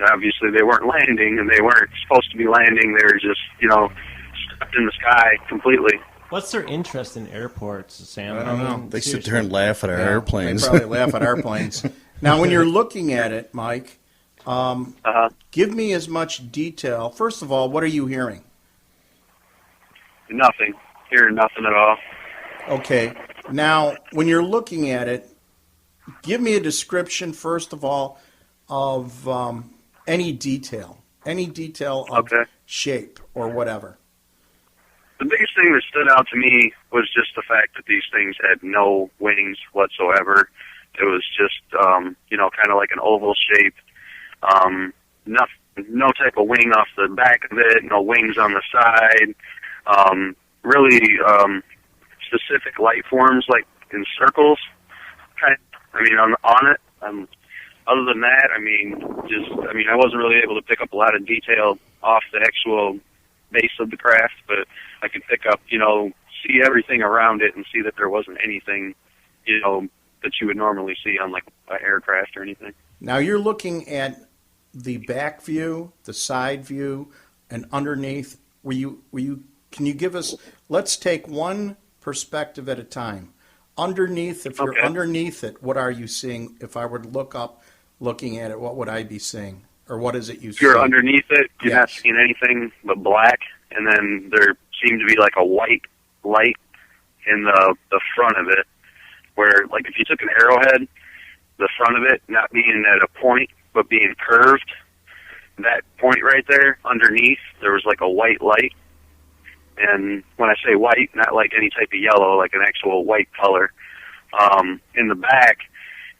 obviously they weren't landing, and they weren't supposed to be landing. They were just, stuck in the sky completely. What's their interest in airports, Sam? I don't know. They sit there and laugh at our airplanes. They probably laugh at our planes. Now, when you're looking at it, Mike, give me as much detail. First of all, what are you hearing? Nothing. Hearing nothing at all. Okay. Now, when you're looking at it, give me a description, first of all, of any detail of shape or whatever. The biggest thing that stood out to me was just the fact that these things had no wings whatsoever. It was just, kind of like an oval shape. No type of wing off the back of it, no wings on the side. Really specific light forms, like in circles. On it. Other than that, I wasn't really able to pick up a lot of detail off the actual base of the craft, but I could pick up, see everything around it and see that there wasn't anything, that you would normally see on like an aircraft or anything. Now you're looking at the back view, the side view, and underneath. Can you give us? Let's take one perspective at a time. Underneath, if you're underneath it, what are you seeing? If I were to look up, looking at it, what would I be seeing, or what is it you see? If you're underneath it, you're not seeing anything but black, and then there seemed to be like a white light in the front of it, where like if you took an arrowhead, the front of it not being at a point but being curved, that point right there underneath, there was like a white light. And when I say white, not like any type of yellow, like an actual white color. In the back,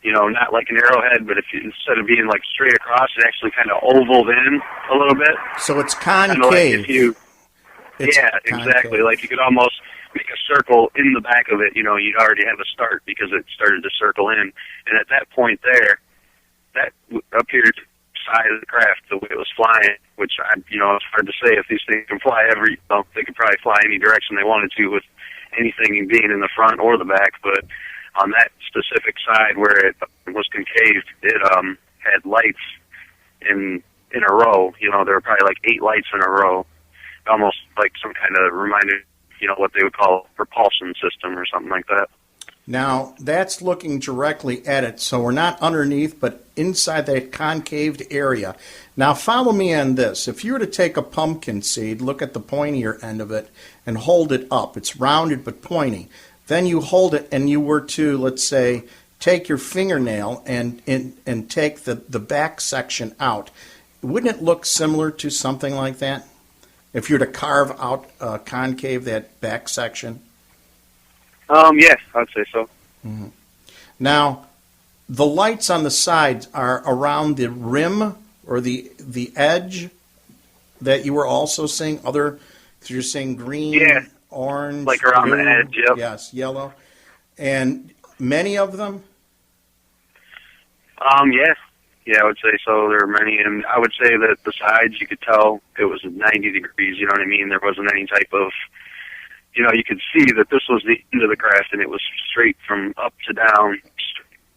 not like an arrowhead, but instead of being like straight across, it actually kind of ovaled in a little bit. So it's concave. Like exactly. Like you could almost make a circle in the back of it. You'd already have a start because it started to circle in. And at that point there, that appeared side of the craft the way it was flying, which it's hard to say if these things can fly they could probably fly any direction they wanted to with anything being in the front or the back, but on that specific side where it was concave, it had lights in a row. There were probably like 8 lights in a row, almost like some kind of reminded, what they would call a propulsion system or something like that. Now, that's looking directly at it, so we're not underneath, but inside that concaved area. Now, follow me on this. If you were to take a pumpkin seed, look at the pointier end of it, and hold it up. It's rounded but pointy. Then you hold it, and you were to, let's say, take your fingernail and take the back section out. Wouldn't it look similar to something like that? If you were to carve out concave, that back section? Yes, I'd say so. Mm-hmm. Now, the lights on the sides are around the rim or the edge that you were also seeing. So you're saying green, orange, like around blue, the edge. Yep. Yes, yellow, and many of them. Yeah, I would say so. There were many, and I would say that the sides you could tell it was 90 degrees. You know what I mean? There wasn't any type of you could see that this was the end of the craft, and it was straight from up to down,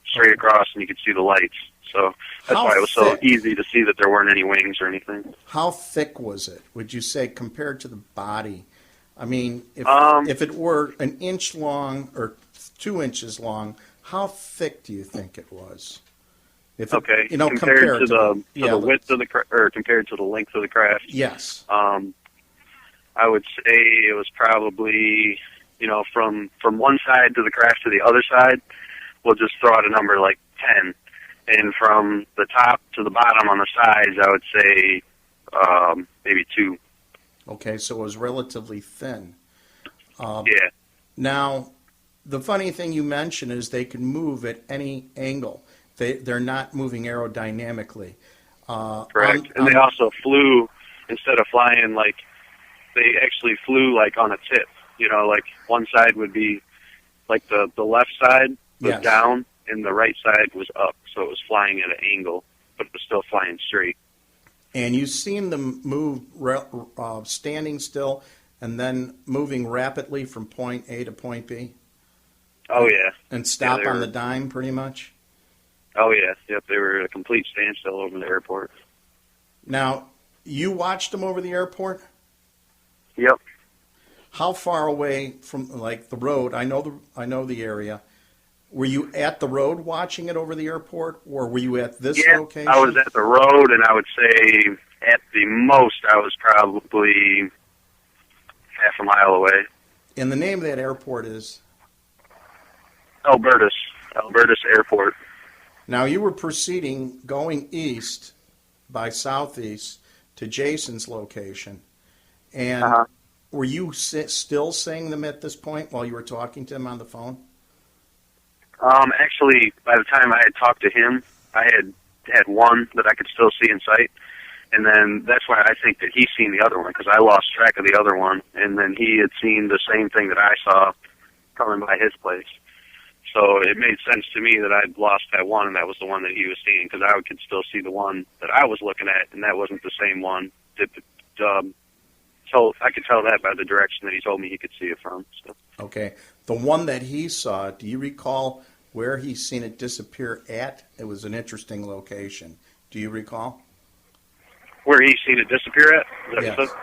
straight across, and you could see the lights. So that's why it was so easy to see that there weren't any wings or anything. How thick was it, would you say, compared to the body? I mean, if it were an inch long or 2 inches long, how thick do you think it was? If Okay. you know, compared to the yeah, width of the or compared to the length of the craft. yes. I would say it was probably, from one side to the craft to the other side, we'll just throw out a number like 10. And from the top to the bottom on the sides, I would say maybe 2. Okay, so it was relatively thin. Yeah. Now, the funny thing you mentioned is they can move at any angle. They're not moving aerodynamically. Correct. And they also flew, instead of flying they actually flew on a tip. Like one side would be like the left side was Yes. down and the right side was up. So it was flying at an angle, but it was still flying straight. And you've seen them move standing still and then moving rapidly from point A to point B? Oh, yeah. And stop Yeah, they on were- the dime, pretty much? Oh, yeah. Yep, they were at a complete standstill over the airport. Now, you watched them over the airport? Yep. How far away from, the road? I know the area. Were you at the road watching it over the airport, or were you at this Yeah, location? I was at the road, and I would say at the most I was probably half a mile away. And the name of that airport is? Albertus Airport. Now, you were proceeding, going east by southeast to Jason's location. And were you still seeing them at this point while you were talking to him on the phone? Actually, by the time I had talked to him, I had one that I could still see in sight. And then that's why I think that he's seen the other one, because I lost track of the other one. And then he had seen the same thing that I saw coming by his place. So it made sense to me that I'd lost that one, and that was the one that he was seeing, because I could still see the one that I was looking at, and that wasn't the same one. So I could tell that by the direction that he told me he could see it from. So. Okay. The one that he saw, do you recall where he seen it disappear at? It was an interesting location. Do you recall? Where he's seen it disappear at? Is that Yes. what you said?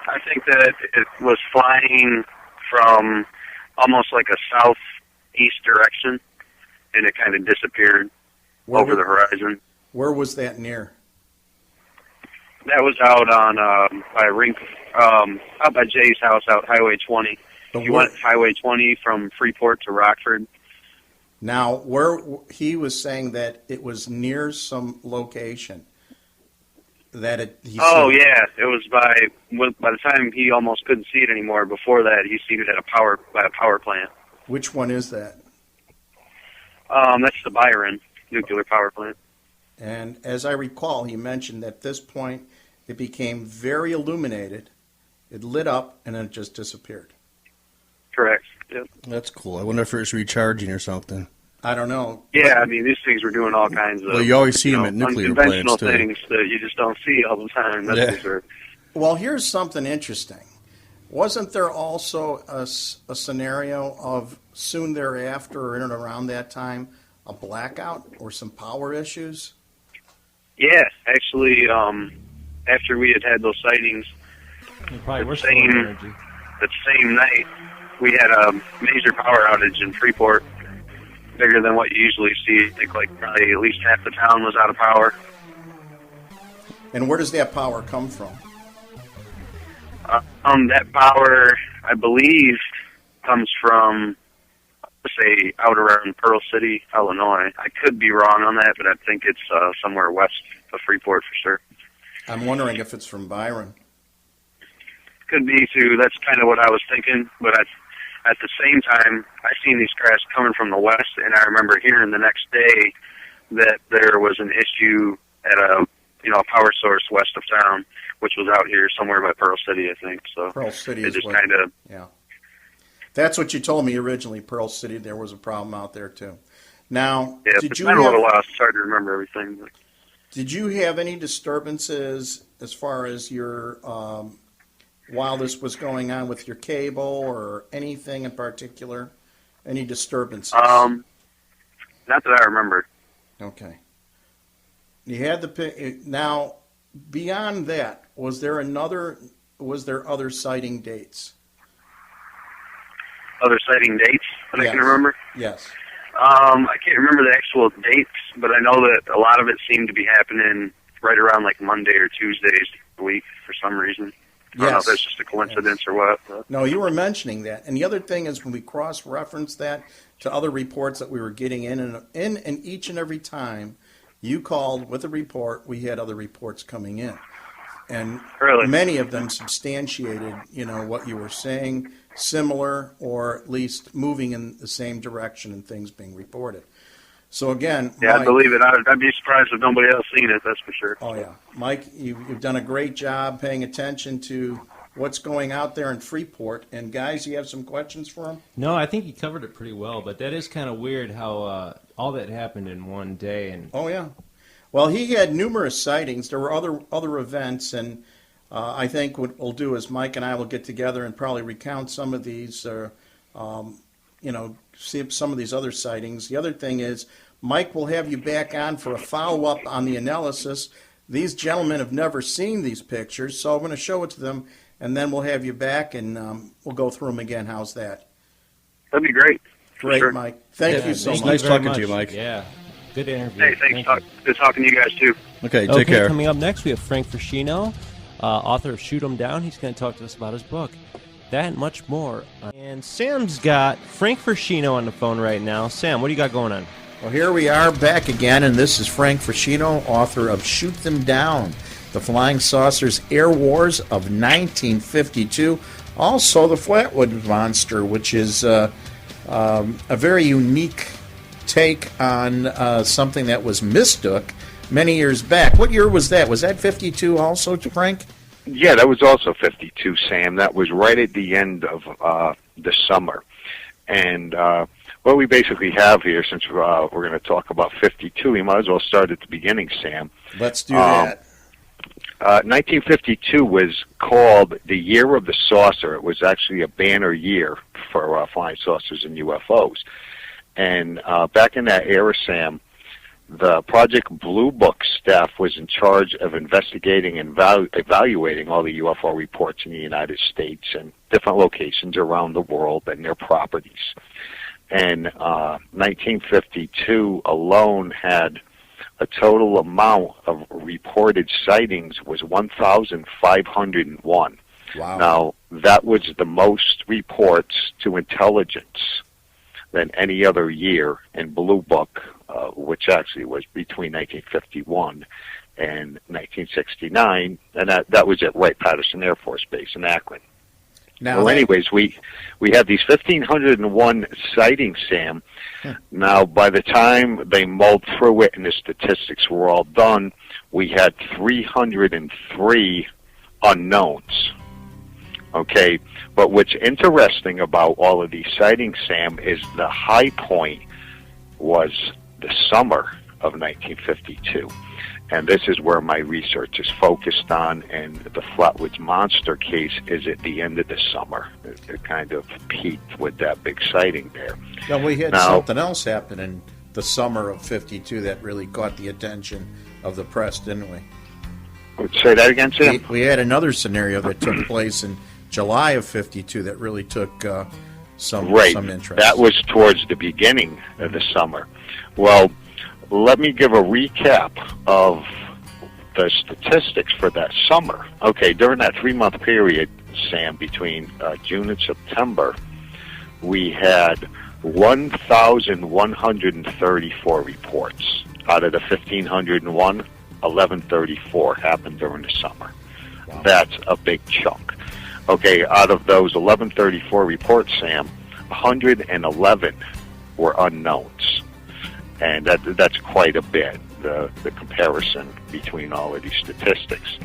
I think that it was flying from almost like a southeast direction, and it kind of disappeared over the horizon. Where was that near? That was out on out by Jay's house, out Highway 20. You went Highway 20 from Freeport to Rockford. Now, where he was saying that it was near some location that it. He Oh seen- yeah, it was by the time he almost couldn't see it anymore. Before that, he seen it at a power plant. Which one is that? That's the Byron nuclear power plant. And as I recall, he mentioned that at this point it became very illuminated. It lit up and then it just disappeared. Correct. Yep. That's cool. I wonder if it's recharging or something. I don't know. Yeah, I mean, these things were doing all kinds of. Well, you always see them at nuclear unconventional plants, too. things that you just don't see all the time. That's for sure. Well, here's something interesting. Wasn't there also a scenario of soon thereafter or in and around that time a blackout or some power issues? Yeah, actually, after we had those sightings, that same night, we had a major power outage in Freeport, bigger than what you usually see. I think probably at least half the town was out of power. And where does that power come from? That power, I believe, comes from, say, out around Pearl City, Illinois. I could be wrong on that, but I think it's somewhere west of Freeport for sure. I'm wondering if it's from Byron. Could be too. That's kind of what I was thinking. But at the same time, I seen these crashs coming from the west, and I remember hearing the next day that there was an issue at a power source west of town, which was out here somewhere by Pearl City, I think. So Pearl City it is just what- kind of Yeah. That's what you told me originally, Pearl City. There was a problem out there, too. Now, yeah. did It's you been a little have, while. It's hard to remember everything. But. did you have any disturbances as far as your while this was going on with your cable or anything in particular? Any disturbances? Not that I remember. Okay. You had now. Beyond that, was there other sighting dates? Other sighting dates that I Yes. can remember. Yes. I can't remember the actual dates, but I know that a lot of it seemed to be happening right around like Monday or Tuesdays a week for some reason. I don't know if that's just a coincidence or what. But. No, you were mentioning that. And the other thing is when we cross-reference that to other reports that we were getting in, and each and every time you called with a report, we had other reports coming in. And really? Many of them substantiated, what you were saying, similar or at least moving in the same direction and things being reported. So again, yeah, Mike, I believe it. I'd be surprised if nobody else seen it. That's for sure. Oh yeah, Mike, you've done a great job paying attention to what's going out there in Freeport. And guys, you have some questions for him? No, I think he covered it pretty well. But that is kind of weird how all that happened in one day. And oh yeah, well he had numerous sightings. There were other events, and I think what we'll do is Mike and I will get together and probably recount some of these, see some of these other sightings. The other thing is, Mike will have you back on for a follow-up on the analysis. These gentlemen have never seen these pictures, so I'm going to show it to them, and then we'll have you back, and we'll go through them again. How's that? That'd be great. Great, sure. Mike. Thank you so much. Nice talking to you, Mike. Yeah, good interview. Hey, thanks. Good talking to you guys, too. Okay, take care. Coming up next, we have Frank Fershino, author of Shoot 'em Down. He's going to talk to us about his book. That and much more. And Sam's got Frank Fershino on the phone right now. Sam, what do you got going on? Well, here we are back again, and this is Frank Fershino, author of Shoot Them Down, The Flying Saucers Air Wars of 1952. Also, the Flatwoods Monster, which is a very unique take on something that was mistook many years back. What year was that? Was that 52 also, Frank? Yeah, that was also 52, Sam. That was right at the end of the summer. And what we basically have here, since we're going to talk about 52, we might as well start at the beginning, Sam. Let's do that. 1952 was called the Year of the Saucer. It was actually a banner year for flying saucers and UFOs. And back in that era, Sam, the Project Blue Book staff was in charge of investigating and evaluating all the UFO reports in the United States and different locations around the world and their properties. And 1952 alone had a total amount of reported sightings was 1,501. Wow. Now, that was the most reports to intelligence than any other year in Blue Book, which actually was between 1951 and 1969, and that was at Wright-Patterson Air Force Base in Akron. Now, well, anyways, we have these 1,501 sightings, Sam. Now, by the time they mulled through it and the statistics were all done, we had 303 unknowns. Okay, but what's interesting about all of these sightings, Sam, is the high point was the summer of 1952. And this is where my research is focused on, and the Flatwoods Monster case is at the end of the summer. It kind of peaked with that big sighting there. Now, we had something else happen in the summer of 52 that really caught the attention of the press, didn't we? Say that again, Sam? We had another scenario that took place in July of 52 that really took some interest. That was towards the beginning of the summer. Well, let me give a recap of the statistics for that summer. Okay, during that 3-month period, Sam, between June and September, we had 1,134 reports. Out of the 1,501, 1,134 happened during the summer. Wow. That's a big chunk. Okay, out of those 1,134 reports, Sam, 111 were unknowns. And that's quite a bit, the comparison between all of these statistics.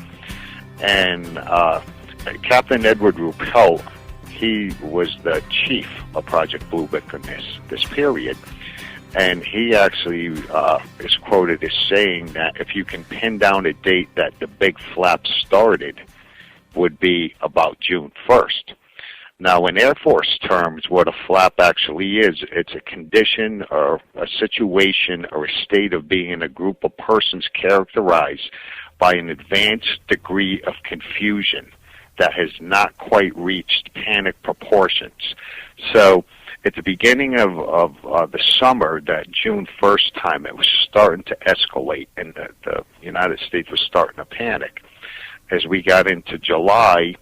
And Captain Edward Ruppelt, he was the chief of Project Blue Book in this period. And he actually is quoted as saying that if you can pin down a date that the big flap started, would be about June 1st. Now, in Air Force terms, what a flap actually is, it's a condition or a situation or a state of being in a group of persons characterized by an advanced degree of confusion that has not quite reached panic proportions. So at the beginning of the summer, that June 1st time, it was starting to escalate, and the United States was starting to panic. As we got into July,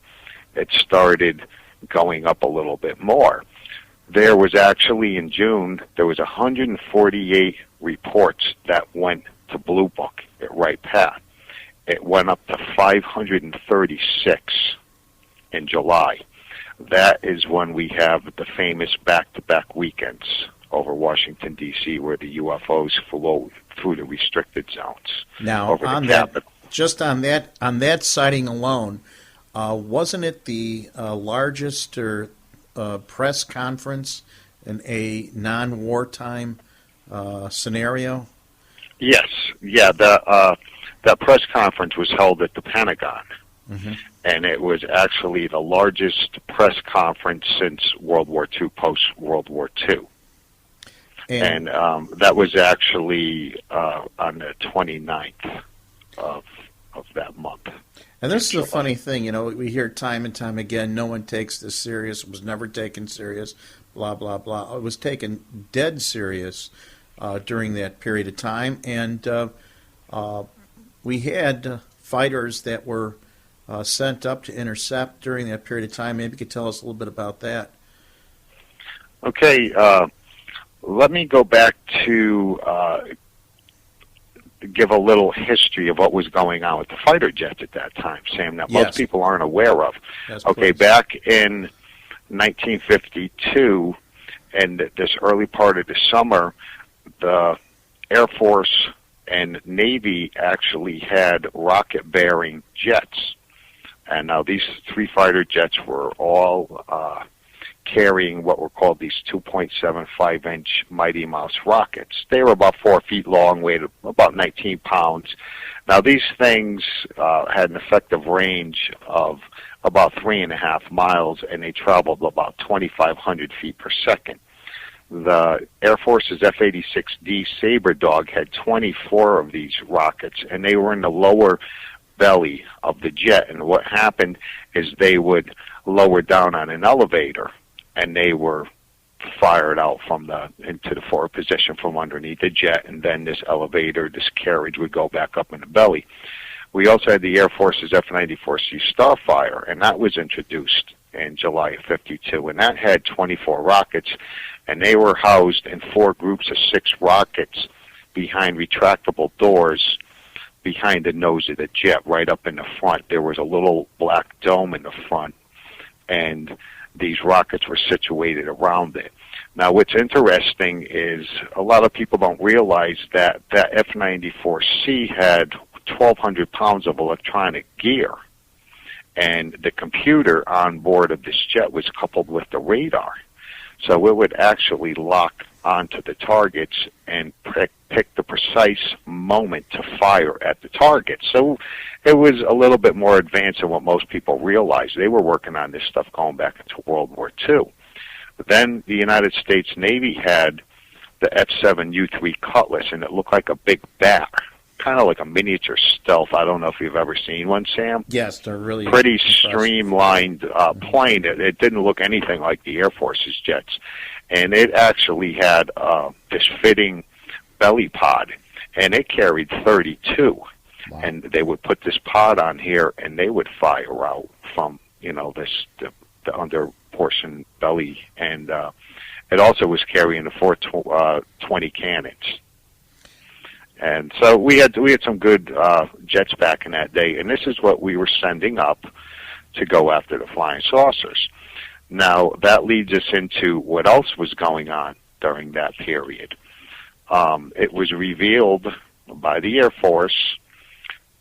it started going up a little bit more. There was actually, in June, there was 148 reports that went to Blue Book at Right Path. It went up to 536 in July. That is when we have the famous back-to-back weekends over Washington, D.C., where the UFOs flew through the restricted zones. Now, over on the that, capital. just on that sighting alone, wasn't it the largest press conference in a non-wartime scenario? Yes, yeah. That press conference was held at the Pentagon, and it was actually the largest press conference since World War II, post-World War II. And that was actually on the 29th of that month. And this is a funny thing, you know, we hear time and time again, no one takes this serious, it was never taken serious, blah, blah, blah. It was taken dead serious during that period of time, and we had fighters that were sent up to intercept during that period of time. Maybe you could tell us a little bit about that. Okay, let me go back to give a little history of what was going on with the fighter jets at that time, Sam, that most people aren't aware of. Yes, okay, please. back in 1952, and this early part of the summer, the Air Force and Navy actually had rocket-bearing jets. And now these three fighter jets were all carrying what were called these 2.75-inch Mighty Mouse rockets. They were about 4 feet long, weighed about 19 pounds. Now these things had an effective range of about 3.5 miles, and they traveled about 2,500 feet per second. The Air Force's F-86D Sabre Dog had 24 of these rockets, and they were in the lower belly of the jet. And what happened is they would lower down on an elevator, and they were fired out into the forward position from underneath the jet, and then this elevator, this carriage, would go back up in the belly. We also had the Air Force's F-94C Starfire, and that was introduced in July of 52, and that had 24 rockets, and they were housed in 4 groups of 6 rockets behind retractable doors behind the nose of the jet, right up in the front. There was a little black dome in the front, and these rockets were situated around it. Now, what's interesting is a lot of people don't realize that that F-94C had 1,200 pounds of electronic gear, and the computer on board of this jet was coupled with the radar. So it would actually lock onto the targets and pick the precise moment to fire at the target. So it was a little bit more advanced than what most people realize. They were working on this stuff going back into World War II. But then the United States Navy had the F-7U-3 Cutlass, and it looked like a big bat, kind of like a miniature stealth. I don't know if you've ever seen one, Sam. Yes, they're really pretty impressive. Streamlined plane. It didn't look anything like the Air Force's jets, and it actually had this fitting belly pod, and it carried 32. Wow. And they would put this pod on here, and they would fire out from the under portion belly, and it also was carrying the 420 cannons. And so we had some good jets back in that day, and this is what we were sending up to go after the flying saucers. Now, that leads us into what else was going on during that period. It was revealed by the Air Force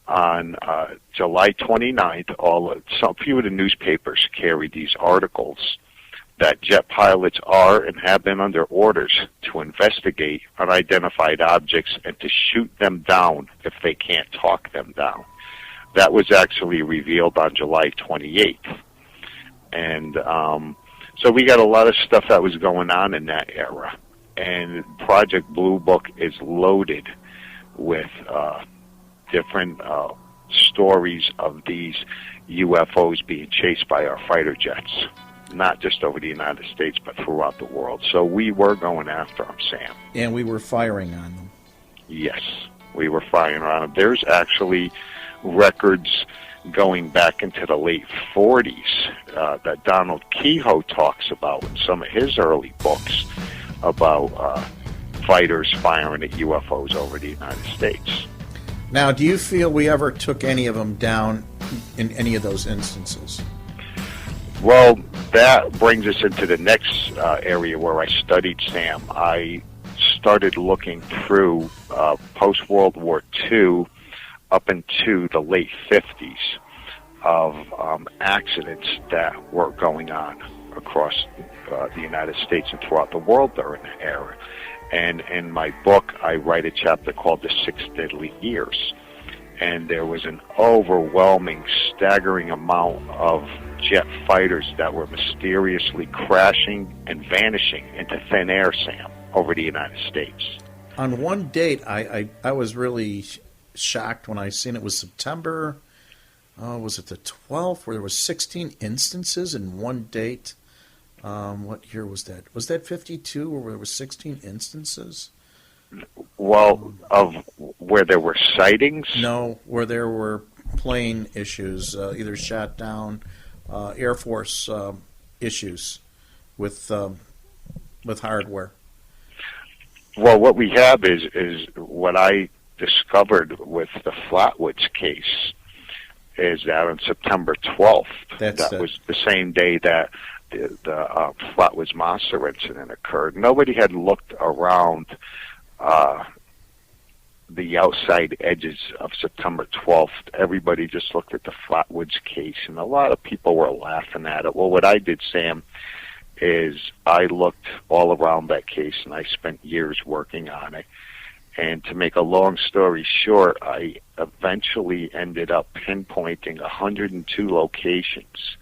on July 29th. Some few of the newspapers carried these articles that jet pilots are and have been under orders to investigate unidentified objects and to shoot them down if they can't talk them down. That was actually revealed on July 28th. And so we got a lot of stuff that was going on in that era. And Project Blue Book is loaded with different stories of these UFOs being chased by our fighter jets. not just over the United States, but throughout the world. So we were going after them, Sam. And we were firing on them. Yes, we were firing on them. There's actually records going back into the late 40s that Donald Kehoe talks about in some of his early books about fighters firing at UFOs over the United States. Now, do you feel we ever took any of them down in any of those instances? Well, that brings us into the next area where I studied, Sam. I started looking through post-World War II up into the late 50s of accidents that were going on across the United States and throughout the world during that era. And in my book, I write a chapter called The Six Deadly Years. And there was an overwhelming, staggering amount of jet fighters that were mysteriously crashing and vanishing into thin air, Sam, over the United States. On one date, I was really shocked when I seen it was September, was it the 12th, where there was 16 instances in one date. What year was that? Was that 52, where there was 16 instances? Well, of where there were sightings? No, where there were plane issues, either shot down, Air Force issues with hardware. Well, what we have is what I discovered with the Flatwoods case is that on September 12th, that was the same day that the Flatwoods monster incident occurred. Nobody had looked around the outside edges of September 12th. Everybody just looked at the Flatwoods case, and a lot of people were laughing at it. Well, what I did, Sam, is I looked all around that case, and I spent years working on it. And to make a long story short, I eventually ended up pinpointing 102 locations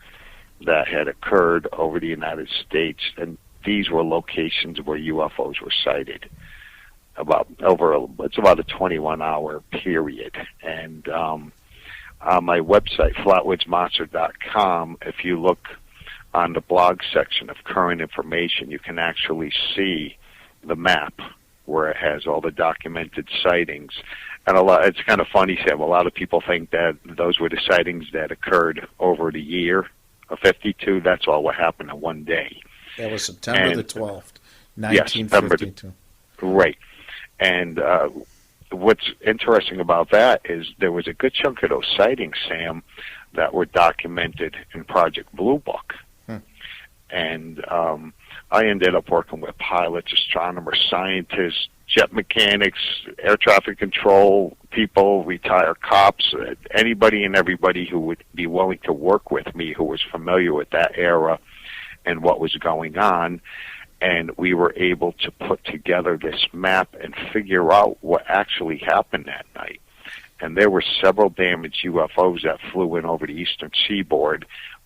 that had occurred over the United States, and these were locations where UFOs were sighted. It's about a 21-hour period. And on my website, flatwoodsmonster.com, if you look on the blog section of current information, you can actually see the map where it has all the documented sightings. And it's kind of funny, Sam, a lot of people think that those were the sightings that occurred over the year of 52. That's all what happened in one day. That was September the 12th, 1952. Right. And what's interesting about that is there was a good chunk of those sightings, Sam, that were documented in Project Blue Book. And I ended up working with pilots, astronomers, scientists, jet mechanics, air traffic control people, retired cops, anybody and everybody who would be willing to work with me who was familiar with that era and what was going on. And we were able to put together this map and figure out what actually happened that night. And there were several damaged UFOs that flew in over the eastern seaboard,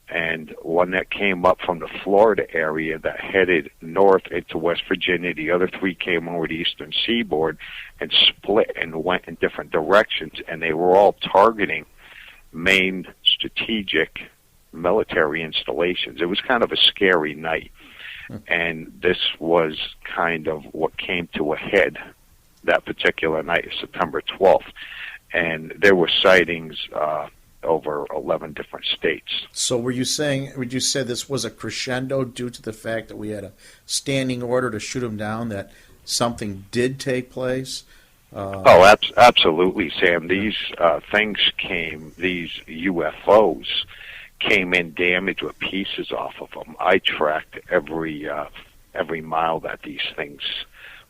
and one that came up from the Florida area that headed north into West Virginia. The other three came over the eastern seaboard and split and went in different directions, and they were all targeting main strategic military installations. It was kind of a scary night. And this was kind of what came to a head that particular night, September 12th. And there were sightings over 11 different states. So would you say this was a crescendo due to the fact that we had a standing order to shoot them down, that something did take place? Absolutely, Sam. These these UFOs came in damaged with pieces off of them. I tracked every mile that these things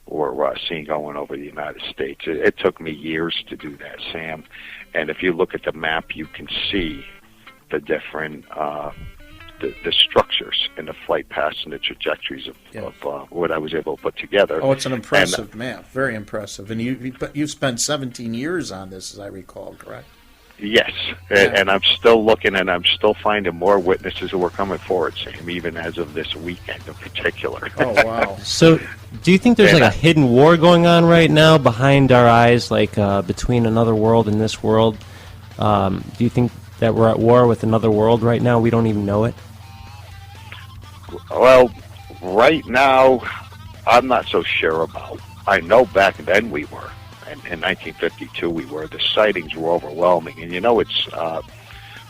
were seen going over the United States. It took me years to do that, Sam. And if you look at the map, you can see the different the structures in the flight paths and the trajectories of what I was able to put together. Oh, it's an impressive map, very impressive. And you've spent 17 years on this, as I recall, correct? Yes, and I'm still looking, and I'm still finding more witnesses who are coming forward, Sam, even as of this weekend in particular. Oh, wow. So, do you think there's like a hidden war going on right now behind our eyes, like between another world and this world? Do you think that we're at war with another world right now? We don't even know it? Well, right now, I'm not so sure about. I know back then we were. In 1952 we were. The sightings were overwhelming. And you know, it's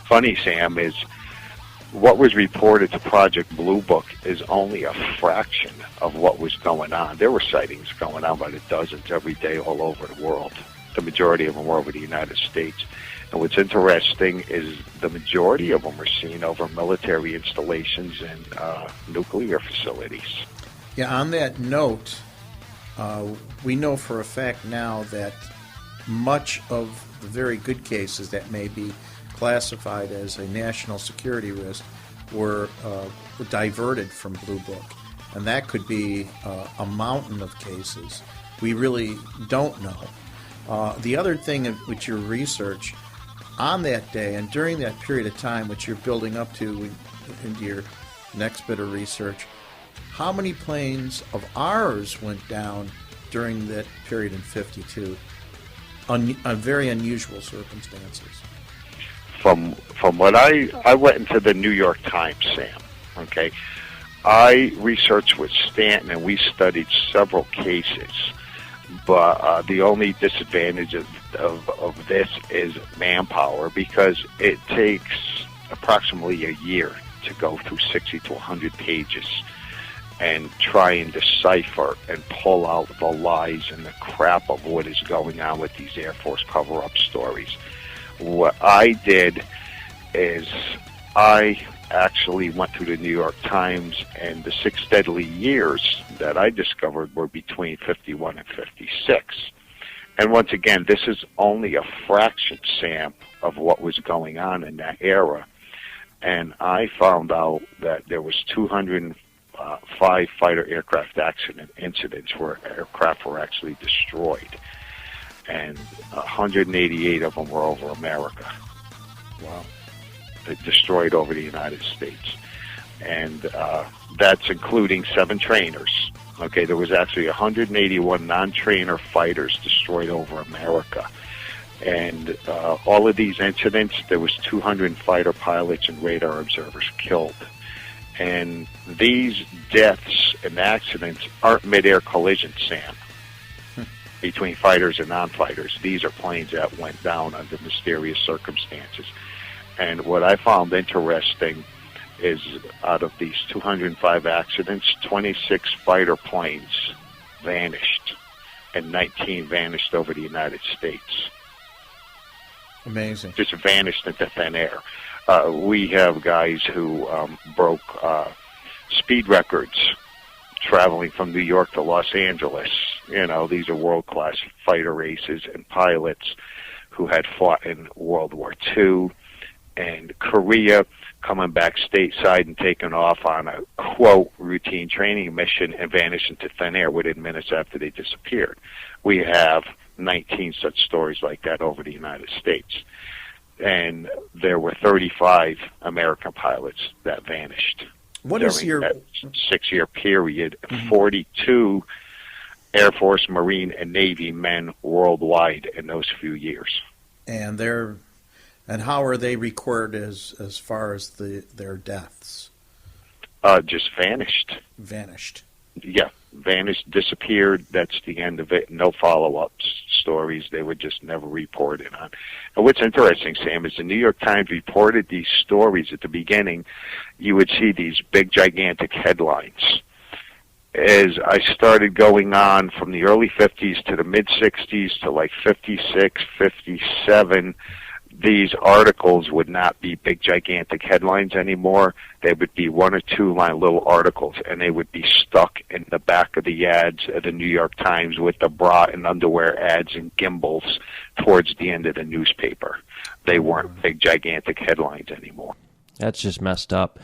funny, Sam, is what was reported to Project Blue Book is only a fraction of what was going on. There were sightings going on by the dozens every day all over the world. The majority of them were over the United States. And what's interesting is the majority of them were seen over military installations and nuclear facilities. Yeah, on that note, we know for a fact now that much of the very good cases that may be classified as a national security risk were diverted from Blue Book. And that could be a mountain of cases. We really don't know. The other thing with your research, on that day and during that period of time which you're building up to into your next bit of research, how many planes of ours went down during that period in 52? Very unusual circumstances. From what I went into the New York Times, Sam, okay? I researched with Stanton and we studied several cases. But the only disadvantage of this is manpower, because it takes approximately a year to go through 60 to 100 pages and try and decipher and pull out the lies and the crap of what is going on with these Air Force cover-up stories. What I did is I actually went through the New York Times, and the 6 deadly years that I discovered were between 51 and 56. And once again, this is only a fraction, Sam, of what was going on in that era. And I found out that there was 205 fighter aircraft accident incidents where aircraft were actually destroyed. And 188 of them were over America. Wow. Destroyed over the United States. And that's including 7 trainers. Okay, there was actually 181 non-trainer fighters destroyed over America. And all of these incidents, there was 200 fighter pilots and radar observers killed. And these deaths and accidents aren't mid-air collisions, Sam, between fighters and non-fighters. These are planes that went down under mysterious circumstances. And what I found interesting is out of these 205 accidents, 26 fighter planes vanished and 19 vanished over the United States. Amazing. Just vanished into thin air. We have guys who broke speed records traveling from New York to Los Angeles. You know, these are world-class fighter races and pilots who had fought in World War II and Korea, coming back stateside and taking off on a, quote, routine training mission and vanished into thin air within minutes after they disappeared. We have 19 such stories like that over the United States. And there were 35 American pilots that vanished. What is your that 6-year period? 42 Air Force, Marine, and Navy men worldwide in those few years. And how are they recorded as far as their deaths? Just vanished. Vanished. Yeah, vanished, disappeared. That's the end of it. No follow-up stories. They were just never reported on. And what's interesting, Sam, is the New York Times reported these stories at the beginning. You would see these big, gigantic headlines. As I started going on from the early 50s to the mid-60s to like 56, 57, these articles would not be big, gigantic headlines anymore. They would be 1 or 2 line little articles, and they would be stuck in the back of the ads of the New York Times with the bra and underwear ads and gimbals towards the end of the newspaper. They weren't big, gigantic headlines anymore. That's just messed up.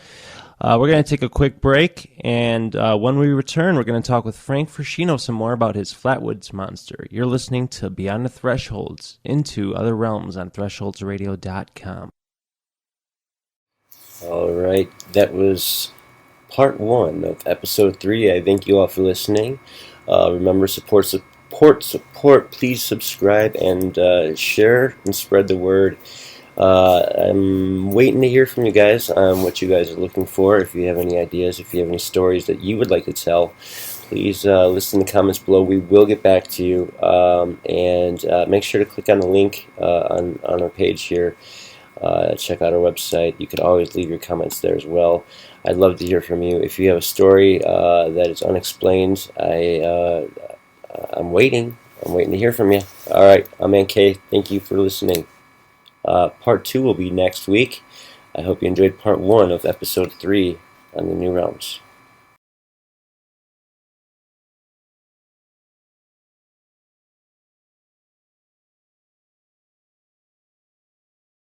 We're going to take a quick break, and when we return, we're going to talk with Frank Fershino some more about his Flatwoods monster. You're listening to Beyond the Thresholds, Into Other Realms on ThresholdsRadio.com. All right, that was part 1 of episode 3. I thank you all for listening. Remember, support. Please subscribe and share and spread the word. I'm waiting to hear from you guys on what you guys are looking for. If you have any ideas, if you have any stories that you would like to tell, please list in the comments below. We will get back to you. And make sure to click on the link on our page here. Check out our website. You can always leave your comments there as well. I'd love to hear from you. If you have a story that is unexplained, I'm waiting. I'm waiting to hear from you. All right, I'm NK. Thank you for listening. Part 2 will be next week. I hope you enjoyed part 1 of episode 3 on the New Realms.